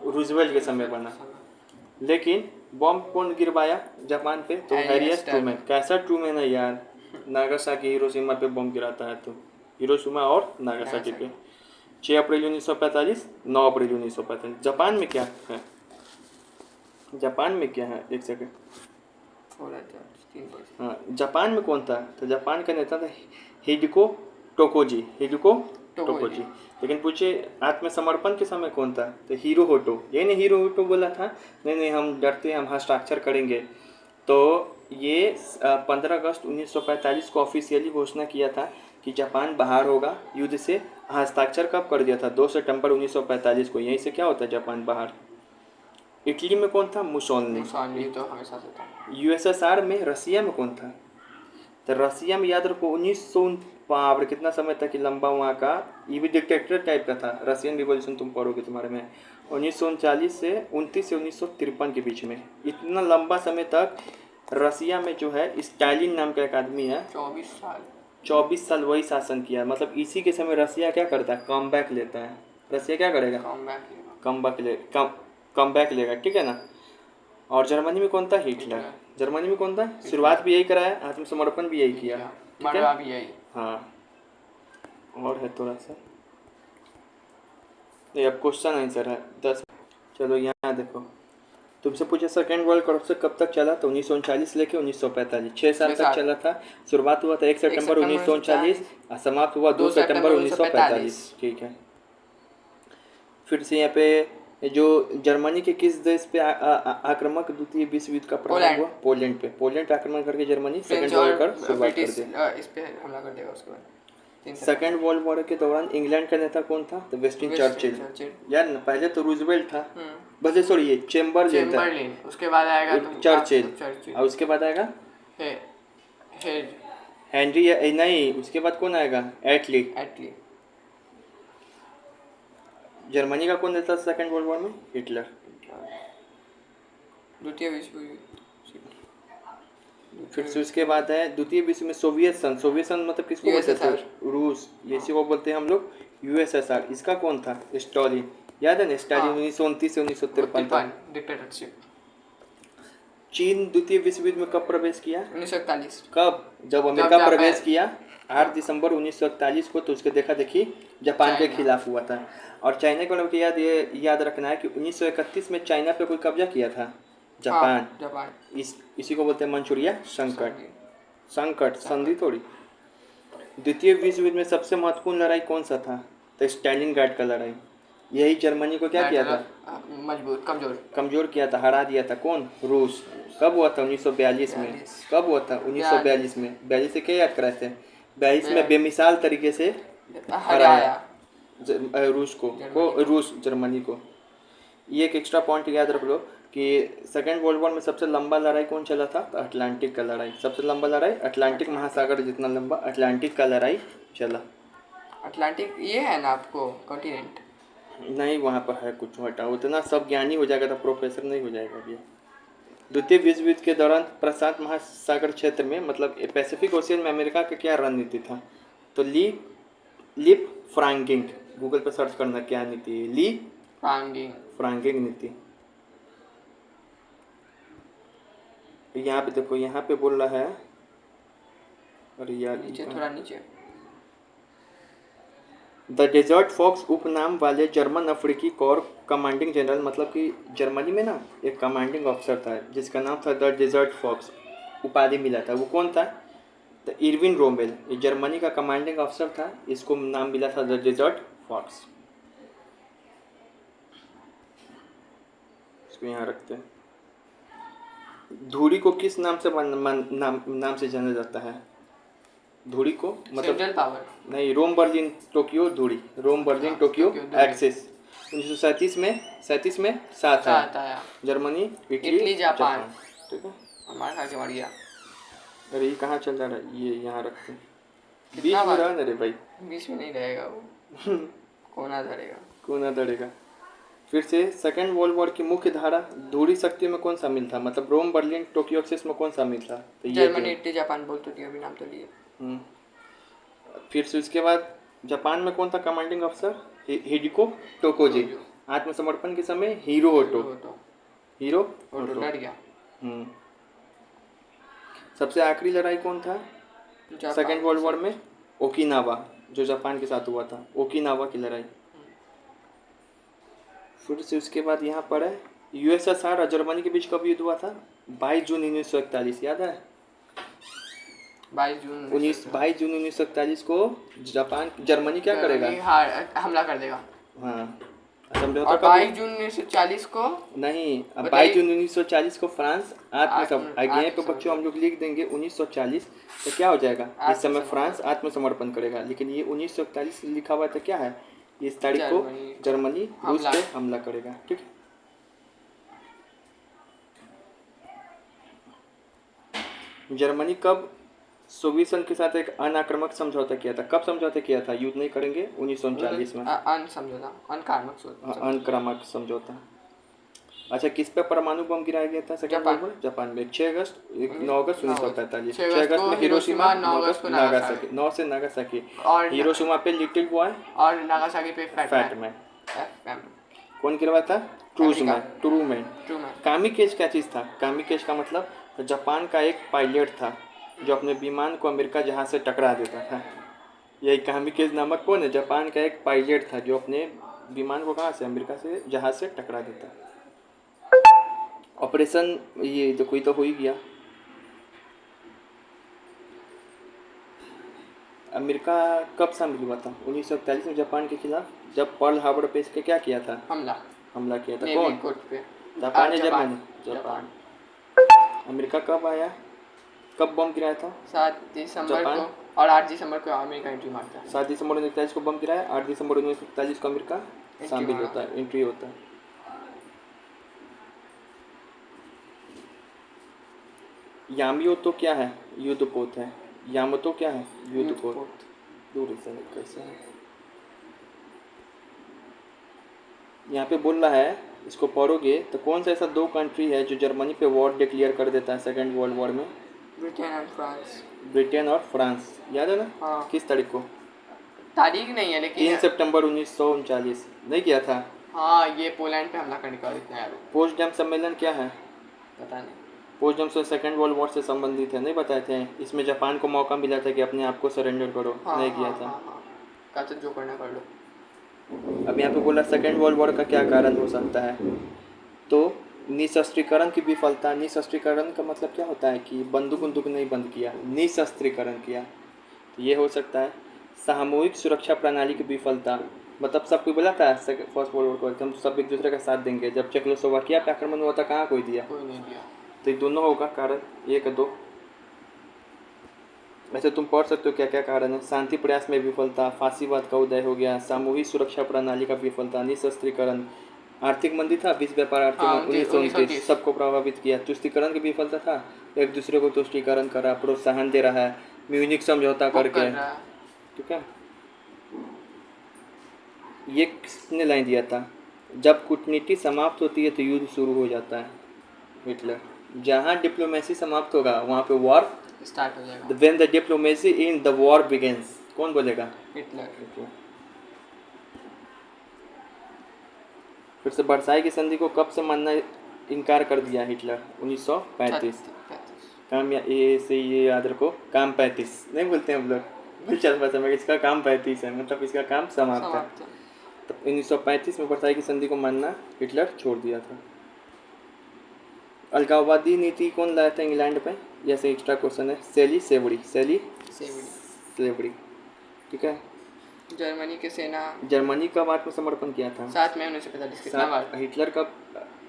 रूजवेल्ट के समय बना। लेकिन बॉम्ब कौन गिरवाया जापान पे? तो हैरी एस ट्रूमैन। कैसा ट्रूमैन है यार, नागासाकी हिरोशिमा पे बॉम्ब गिराता है। तो हिरोशिमा और नागासाकी पे 6 अप्रैल 1945, 9 अप्रैल 1945। जापान में क्या है? जापान में क्या है, एक सेकेंड। हाँ, जापान में कौन था? तो जापान का नेता था हिडेको टोकोजी। लेकिन पूछे आत्मसमर्पण के समय कौन था? तो हिरोहितो। ये नहीं हिरोहितो बोला था, नहीं हम डरते हैं, हम हस्ताक्षर करेंगे। तो ये 15 अगस्त 1945 को ऑफिशियली घोषणा किया था कि जापान बाहर होगा युद्ध से। हस्ताक्षर कब कर दिया था? 2 सितंबर 1945 को। यहीं से क्या होता है जापान बाहर। इटली में कौन था? मुसोलिनी। तो हमेशा से था। यूएसएसआर में, रसिया में कौन था? तो रसिया में याद रखो 1900 कितना समय तक लंबा वहाँ का, ये भी डिक्टेटर टाइप का था। रशियन रिवॉल्यूशन तुम पढ़ोगे तुम्हारे में, 1939 से 29 से 1953 के बीच में, इतना लंबा समय तक रसिया में जो है स्टालिन नाम का एक आदमी है, 24 साल वही शासन किया। मतलब इसी के समय रसिया क्या करता है? कम बैक लेता है। रसिया क्या करेगा? कम बैक लेगा, ठीक है ना। और जर्मनी में कौन था? हिटलर। जर्मनी में कौन था? शुरुआत भी यही कराया, आत्मसमर्पण भी यही किया, ठीक है। हाँ, और है थोड़ा सा, ये अब क्वेश्चन आंसर है 10। चलो यहाँ देखो, तुमसे पूछे सेकेंड वर्ल्ड वॉर कब तक चला? तो 1939 लेके 1945, 6 साल तक चला था। शुरुआत हुआ था 1 सितंबर 1939 और समाप्त हुआ 2 सितंबर 1945, ठीक है। फिर से यहाँ पे जो जर्मनी के किस देश पे आक्रमक द्वितीय विश्व युद्ध का प्रारंभ हुआ? पोलैंड पे। पोलैंड पे आक्रमण करके जर्मनी सेकेंड वर्ल्ड वॉर शुरुआत कर दिया, इस पे हमला कर देगा उसके बाद। सेकेंड वर्ल्ड वॉर के दौरान इंग्लैंड का नेता कौन था? तो विंस्टन चर्चिल। यार ना, पहले तो रूजवेल्ट था, बस सॉरी ये चैम्बरलिन था, उसके बाद आएगा चर्चिल, और उसके बाद आएगा हेनरी, नहीं उसके बाद कौन आएगा? एटली। जर्मनी का कौन नेता सेकेंड वर्ल्ड वॉर में? हिटलर। द्वितीय विश्व युद्ध। फिर से उसके बाद है द्वितीय विश्व में सोवियत संघ। सोवियत संघ मतलब किसको बोलते थे? USSR। रूस। इसी को बोलते हैं हम लोग यूएसएसआर। इसका कौन था? स्टालिन। याद है ना? स्टालिन हाँ। 1929 से 1953 था। डिक्टेटरशिप। चीन द्वितीय विश्व युद्ध में कब प्रवेश किया? 1941। कब? जब अमेरिका जापान। प्रवेश किया 8 दिसंबर 1941 को, तो उसके देखा देखी जापान के चाइना। खिलाफ हुआ था। और चाइना को लोग याद रखना है कि 1931 में चाइना पे कोई कब्जा किया था, जापान। हाँ, जापान। इसी को बोलते हैं मंचूरिया संकट। संकट संधि संकट। थोड़ी। द्वितीय विश्व युद्ध में सबसे महत्वपूर्ण लड़ाई कौन सा था? तो स्टालिनग्राड का लड़ाई। यही जर्मनी को क्या किया था? मजबूत, कमजोर। कमजोर किया था, हरा दिया था। कौन? रूस। कब हुआ था? 1942 में। 42। कब हुआ था? 1942 में। 42 से क्या याद कराए थे? 42 में 42 बेमिसाल तरीके से हराया रूस को जर्मनी को। रूस जर्मनी को। ये एक एक्स्ट्रा पॉइंट याद रख लो कि सेकेंड वर्ल्ड वॉर में सबसे लंबा लड़ाई कौन चला था? तो अटलांटिक का लड़ाई। सबसे लंबा लड़ाई अटलांटिक महासागर जितना लंबा अटलांटिक का लड़ाई चला। अटलांटिक ये है ना आपको कॉन्टिनेंट? नहीं, वहाँ पर है कुछ हटा, उतना सब ज्ञानी हो जाएगा तो प्रोफेसर नहीं हो जाएगा अभी। द्वितीय विश्व युद्ध के दौरान प्रशांत महासागर क्षेत्र में, मतलब पैसिफिक ओशियन में, अमेरिका का क्या रणनीति था? तो लिप फ्रांगिंग। गूगल पर सर्च करना क्या नीति है। फ्रांगिंग नीति। यहाँ पे देखो, यहाँ पे बोल रहा है, अरे यार नीचे, थोड़ा नीचे। द डेजर्ट फॉक्स उपनाम वाले जर्मन अफ्रीकी कोर कमांडिंग जनरल, मतलब कि जर्मनी में ना एक कमांडिंग ऑफिसर था जिसका नाम था द डेजर्ट फॉक्स, उपाधि मिला था। वो कौन था? तो इरविन रोमेल। ये जर्मनी का कमांडिंग ऑफिसर था, इसको नाम मिला था द डेजर्ट फॉक्स। इसको यहाँ रखते हैं। धूरी को किस नाम से नाम से जाना जाता है? धुरी को मतलब सेंट्रल पावर। नहीं, रोम बर्लिन टोक्यो धुरी। रोम बर्लिन टोक्यो एक्सिस। 1937 में 7 आया। Germany, Italy, Japan. ठीक है। हमारा खा के मर गया। अरे ये कहाँ चल रहा है? ये यहाँ रखते हैं। बीच कितना में बार? रहा ना रे भाई। बीच में नहीं रहेगा वो। कोना धरेगा। कोना धरेगा। फिर से सेकेंड वर्ल्ड वॉर की मुख्य धारा धुरी शक्ति में कौन शामिल था? मतलब रोम बर्लिन टोक्यो एक्सिस में कौन शामिल था? तो ये जर्मनी, इटली, जापान बोल तो दिया, अभी नाम तो लिए। फिर से उसके बाद जापान में कौन था कमांडिंग अफसर? हिडिको टोकोजी। आत्मसमर्पण के समय हीरो ओटो डर गया। सबसे आखिरी लड़ाई कौन था सेकेंड वर्ल्ड वॉर में? ओकिनावा, जो जापान के साथ हुआ था, ओकिनावा की लड़ाई। फिर से उसके बाद यहाँ पर है यूएसएसआर और जर्मनी के बीच कब युद्ध हुआ था? 22 जून 1941। याद है? 22 जून 1941 को जर्मनी क्या करेगा? हमला कर देगा। हाँ, समझौता। और 22 जून 1940 को नहीं, 22 जून 1940 को फ्रांस आगे पे बच्चों हम लोग लिख देंगे 1940, तो क्या हो जाएगा? इस समय फ्रांस आत्मसमर्पण करेगा। लेकिन ये 1941 लिखा हुआ है तो क्या है? इस तारीख को जर्मनी रूस पे हमला करेगा। ठीक है। जर्मनी कब सोवियत संघ के साथ एक अनाक्रामक समझौता किया था? कब समझौता किया था? युद्ध नहीं करेंगे 1939 में। अनक्रामक समझौता। अच्छा, किस पे परमाणु बम गिराया गया था सेकेंड वर्ल्ड वॉर? जापान में 6 अगस्त 9 अगस्त 1945। 6 अगस्त में हिरोशिमा, 9 अगस्त नागासाकी। 9 से नागासाकी। हिरोशिमा पे लिटिल बॉय और नागासाकी पे फैट मैन। कौन गिरवाया था? ट्रूमैन। कामिकेज क्या चीज़ था? कामिकेज का मतलब जापान का एक पायलट था जो अपने विमान को अमेरिका जहाज से टकरा देता था। यही कामिकेज नामक कौन है? जापान का एक पायलट था जो अपने विमान को कहाँ से? अमेरिका से जहाज से टकरा देता। ऑपरेशन ये तो कोई तो हो ही गया। अमेरिका कब शामिल हुआ था? 1941 में जापान के खिलाफ, जब पर्ल हार्बर पे इसके क्या किया था? हमला किया था। कौन? जापान या जर्मनी? जापान। अमेरिका कब आया? कब बम गिराया था? 7 दिसंबर को, और 8 दिसंबर को अमेरिका एंट्री मारता है। 7 दिसंबर 1941 को बम गिराया, 8 दिसंबर 1941 को अमेरिका शामिल होता है, एंट्री होता है। यामियोतो क्या है? युद्धपोत है। यामतो क्या है? युद्धपोत। दूर से कैसे है? यहाँ पे बोल रहा है इसको पढ़ोगे तो कौन सा ऐसा दो कंट्री है जो जर्मनी पे वॉर डिक्लेयर कर देता है सेकेंड वर्ल्ड वॉर में? Britain and France. ब्रिटेन और फ्रांस, याद है ना? हाँ। किस तारीख को? तारीख नहीं है लेकिन 3 सितंबर 1939। नहीं किया था? हाँ, ये पोलैंड पे हमला करने का इतना यार। पोट्सडैम सम्मेलन क्या है? पता नहीं। पोट्सडैम से सेकेंड वर्ल्ड वॉर से संबंधित है, नहीं बताए थे? इसमें जापान को मौका मिला था कि अपने आप को सरेंडर करो, हाँ नहीं हाँ किया हाँ था। हाँ, कहते जो करना कर लो। अब यहाँ पे बोला सेकेंड वर्ल्ड वॉर का क्या कारण हो सकता है, तो निशस्त्रीकरण की विफलता। निशस्त्रीकरण का मतलब क्या होता है कि बंदूक उंदूक नहीं बंद किया, निशस्त्रीकरण किया, तो ये हो सकता है। सामूहिक सुरक्षा प्रणाली की विफलता, मतलब सब कोई बोला था फर्स्ट वर्ल्ड वॉर को हम सब एक दूसरे का साथ देंगे, जब चेकोस्लोवाकिया पे आक्रमण हुआ था कहाँ कोई दिया? कोई नहीं दिया। तो ये दोनों होगा कारण, 1 2। वैसे तुम पढ़ सकते हो क्या क्या कारण है। शांति प्रयास में विफलता, फांसीवाद का उदय हो गया, सामूहिक सुरक्षा प्रणाली का विफलता, निशस्त्रीकरण, आर्थिक मंदी था, विश्व व्यापार आर्थिक हाँ, मंदी 1929 1930 सबको प्रभावित किया। तुष्टीकरण की विफलता था, एक दूसरे को तुष्टीकरण करा, प्रोत्साहन दे रहा है, म्यूनिक समझौता वो करके, कर रहा है। ठीक है। ये किसने लाइन दिया था? जब कूटनीति समाप्त होती है तो युद्ध शुरू हो जाता है, हिटलर। जहाँ डिप्लोमेसी समाप्त होगा वहाँ पे वॉर स्टार्ट हो जाएगा। When the diplomacy in the war begins, कौन बोलेगा? हिटलर। फिर से वर्साई की संधि को कब से मानना इनकार कर दिया हिटलर? 1935। काम या ए से ये याद रखो, काम 35 नहीं बोलते हैं हम लोग, बोल चल भाषा में इसका काम 35 है, मतलब इसका काम समाप्त है। तो 1935 में वर्साई की संधि को मानना हिटलर छोड़ दिया था। अलगाववादी नीति कौन लाया था इंग्लैंड पे? जैसे एक्स्ट्रा क्वेश्चन है, सेली सेवड़ी, सेली सेवड़ी, ठीक है। जर्मनी की सेना। जर्मनी कब आत्मसमर्पण किया था? 7 मई 1945। कितना बार? हिटलर कब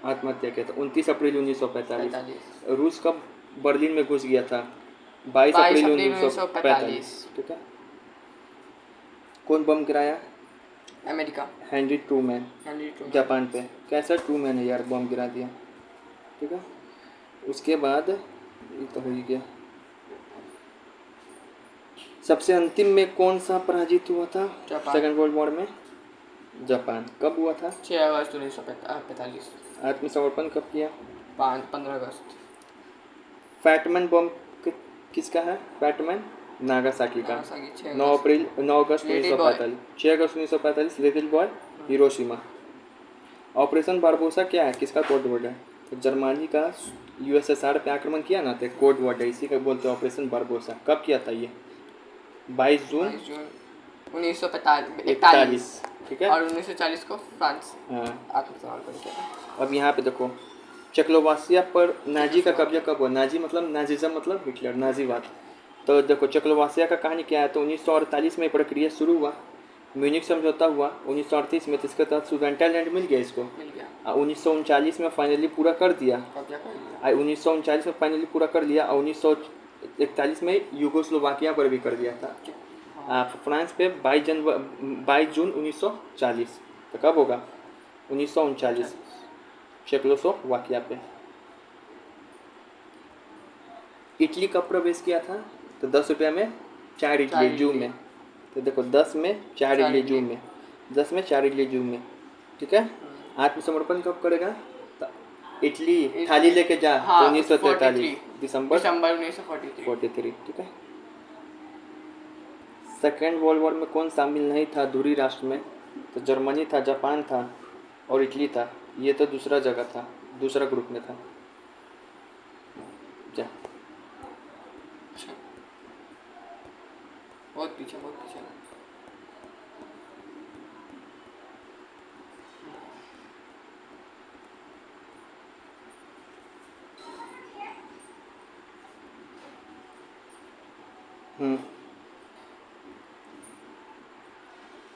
आत्महत्या किया था? 29 अप्रैल 1945। 45। रूस कब बर्लिन में घुस गया था? 22 अप्रैल 1945, ठीक है। कौन बम गिराया? अमेरिका। हेनरी ट्रूमैन, जापान पे। कैसा ट्रूमैन है यार, बम गिरा दिया, ठीक है। उसके बाद ये तो हो ही गया। सबसे अंतिम में कौन सा पराजित हुआ था सेकेंड वर्ल्ड वॉर में? जापान। कब हुआ था? 6 अगस्त 1945। आत्मसमर्पण कब किया? 15 अगस्त। फैटमैन बम किसका है? फैटमैन नागासाकी का। 9 अगस्त 1945। 6 अगस्त 1945 Little Boy Hiroshima. Operation Barbarossa क्या है, किसका कोड वर्ड है? तो जर्मनी का यूएसएसआर पे आक्रमण किया ना, तो कोड वर्ड है, इसी का बोलते हैं ऑपरेशन बारबोसा। कब किया था ये? 22 जून 1941, ठीक है। और 1940 को फ्रांस हाँ। आत्मसमर्पण किया। अब यहाँ पे देखो, चेकोस्लोवाकिया पर नाजी का कब्जा कब हुआ? नाजी मतलब नाजिज्म, मतलब हिटलर, नाजीवाद। तो देखो चेकोस्लोवाकिया का कहानी क्या है, तो 1948 में प्रक्रिया शुरू हुआ, म्यूनिक समझौता हुआ 1938 में, तो इसके तहत सुडेंटलैंड मिल गया इसको। मिल गया। 1939 में फाइनली पूरा कर दिया। कब्जा कर लिया। 1939 में फाइनली पूरा कर लिया, और 1941 में यूगोस्लोवाकिया पर भी कर दिया था। फ्रांस पे 22 जून 1940। तो कब होगा? 1939 चेकोस्लोवाकिया पे। इटली कब प्रवेश किया था? तो 10 रुपया में 4 इडली जू में। तो देखो 10 में 4 इडली जू में, 10 में 4 इडली जू में, ठीक है। आत्मसमर्पण कब करेगा? तो इटली थाली लेके जा, तो 1943 दिसंबर 1943, ठीक है। सेकेंड वर्ल्ड वॉर में कौन शामिल नहीं था धुरी राष्ट्र में? तो जर्मनी था, जापान था और इटली था। ये तो दूसरा जगह था, दूसरा ग्रुप में था। जा बहुत पीछे।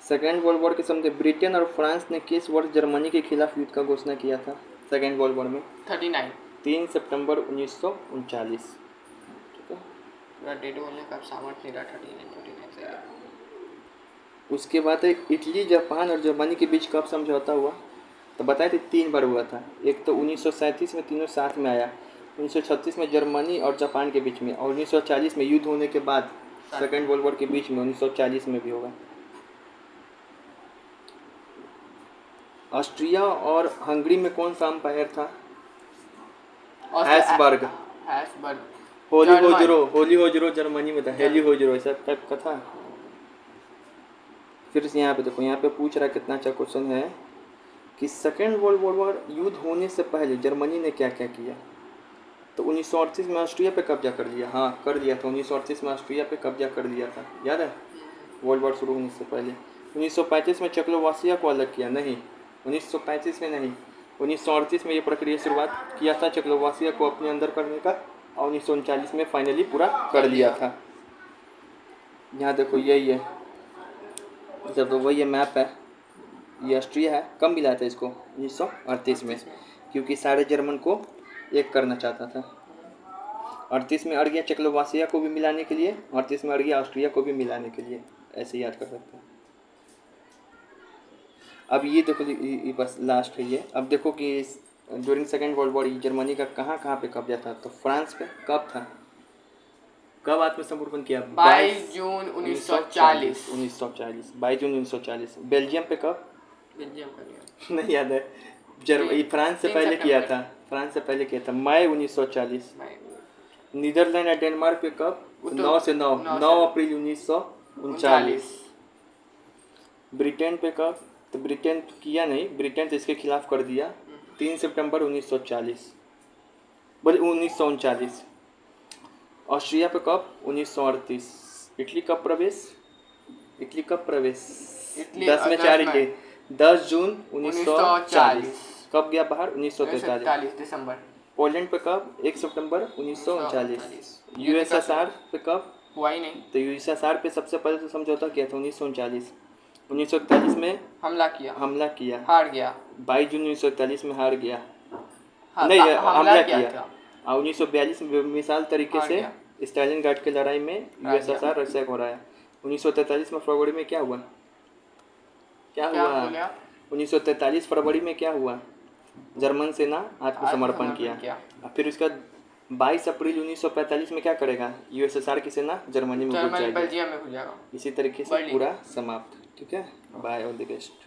सेकेंड वर्ल्ड वॉर के समय ब्रिटेन और फ्रांस ने किस वर्ष जर्मनी के खिलाफ युद्ध का घोषणा किया था? सेकेंड वर्ल्ड वॉर में 3 सितंबर 1939, ठीक है। पूरा डेट बोलने का सामर्थ्य नहीं रहा। 39 से। उसके बाद इटली, जापान और जर्मनी के बीच कब समझौता हुआ? तो बताए थे 3 बार हुआ था। एक तो 1937 में तीनों साथ में आया, 1936 में जर्मनी और जापान के बीच में, और 1940 में युद्ध होने के बाद सेकेंड वर्ल्ड वॉर के बीच में 1940 में भी होगा। ऑस्ट्रिया और हंगरी में कौन सा अंपायर था? हैसबर्ग। हैसबर्ग। होली होजरो जर्मनी में था। हेली होजरो ऐसा टाइप का था। फिर से यहाँ पे देखो, यहाँ पे पूछ रहा है, कितना अच्छा क्वेश्चन है कि सेकेंड वर्ल्ड वॉर युद्ध होने से पहले जर्मनी ने क्या क्या किया। तो 1938 में ऑस्ट्रिया पे कब्जा कर लिया। हाँ, कर लिया था। 1938 में ऑस्ट्रिया पे कब्जा कर लिया था, याद है? वर्ल्ड वॉर शुरू होने से पहले। 1935 में चेकोस्लोवाकिया को अलग किया। नहीं, 1935 में नहीं, 1938 में ये प्रक्रिया शुरुआत किया था चेकोस्लोवाकिया को अपने अंदर करने का, और 1939 में फाइनली पूरा कर लिया था। यहाँ देखो यही है, जब तो वही मैप है, ये ऑस्ट्रिया है। कब मिला था इसको? 1938 में, क्योंकि सारे जर्मन को एक करना चाहता था। 38 में अड़ गया चेकोस्लोवाकिया को भी मिलाने के लिए, 38 में अड़ गया ऑस्ट्रिया को भी मिलाने के लिए। ऐसे याद कर सकते हैं। अब ये देखो, ये बस लास्ट है ये। अब देखो कि during second world war Germany का कहाँ कहाँ पे कब्जा था। तो फ्रांस पे कब था? कब आत्मसमर्पण किया? 22 जून 1940। 1940, 22 जून 1940। बेल्जियम पे कब? बेल्जियम का नहीं नहीं याद है। फ्रांस से पहले किया था। फ्रांस से पहले किया था, मई 1940। नीदरलैंड और डेनमार्क पे कब? 9 से 9 अप्रैल 1939। ब्रिटेन पे कब? तो ब्रिटेन किया नहीं, ब्रिटेन तो इसके खिलाफ कर दिया। 3 सितंबर 1940, बोले 1939। ऑस्ट्रिया पे कब? 1938। इटली कब प्रवेश? 10 में 4 इटली। 10 जून 1940। कब गया बाहर? 1943 दिसंबर। पोलैंड पे कब? 1 सितंबर 1939। यूएसएसआर पे कब? हुआ ही नहीं। तो यूएसएसआर पे सबसे पहले तो समझौता किया था 1939। 1941 में हमला किया, हार गया। 22 जून 1941 में हार गया। हाँ, नहीं, हमला किया। और 1942 में मिसाल तरीके से स्टालिनग्राड की लड़ाई में यूएसएसआर रशिया को हराया। 1943 में फरवरी में क्या हुआ? 1943 फरवरी में क्या हुआ? जर्मन सेना आत्मसमर्पण किया। और फिर उसका 22 अप्रैल 1945 में क्या करेगा? यूएसएसआर की सेना जर्मनी में घुस जाएगी। बेल्जियम में घुस जाएगा। इसी तरीके से पूरा समाप्त। ठीक है, बाय, ऑल द बेस्ट।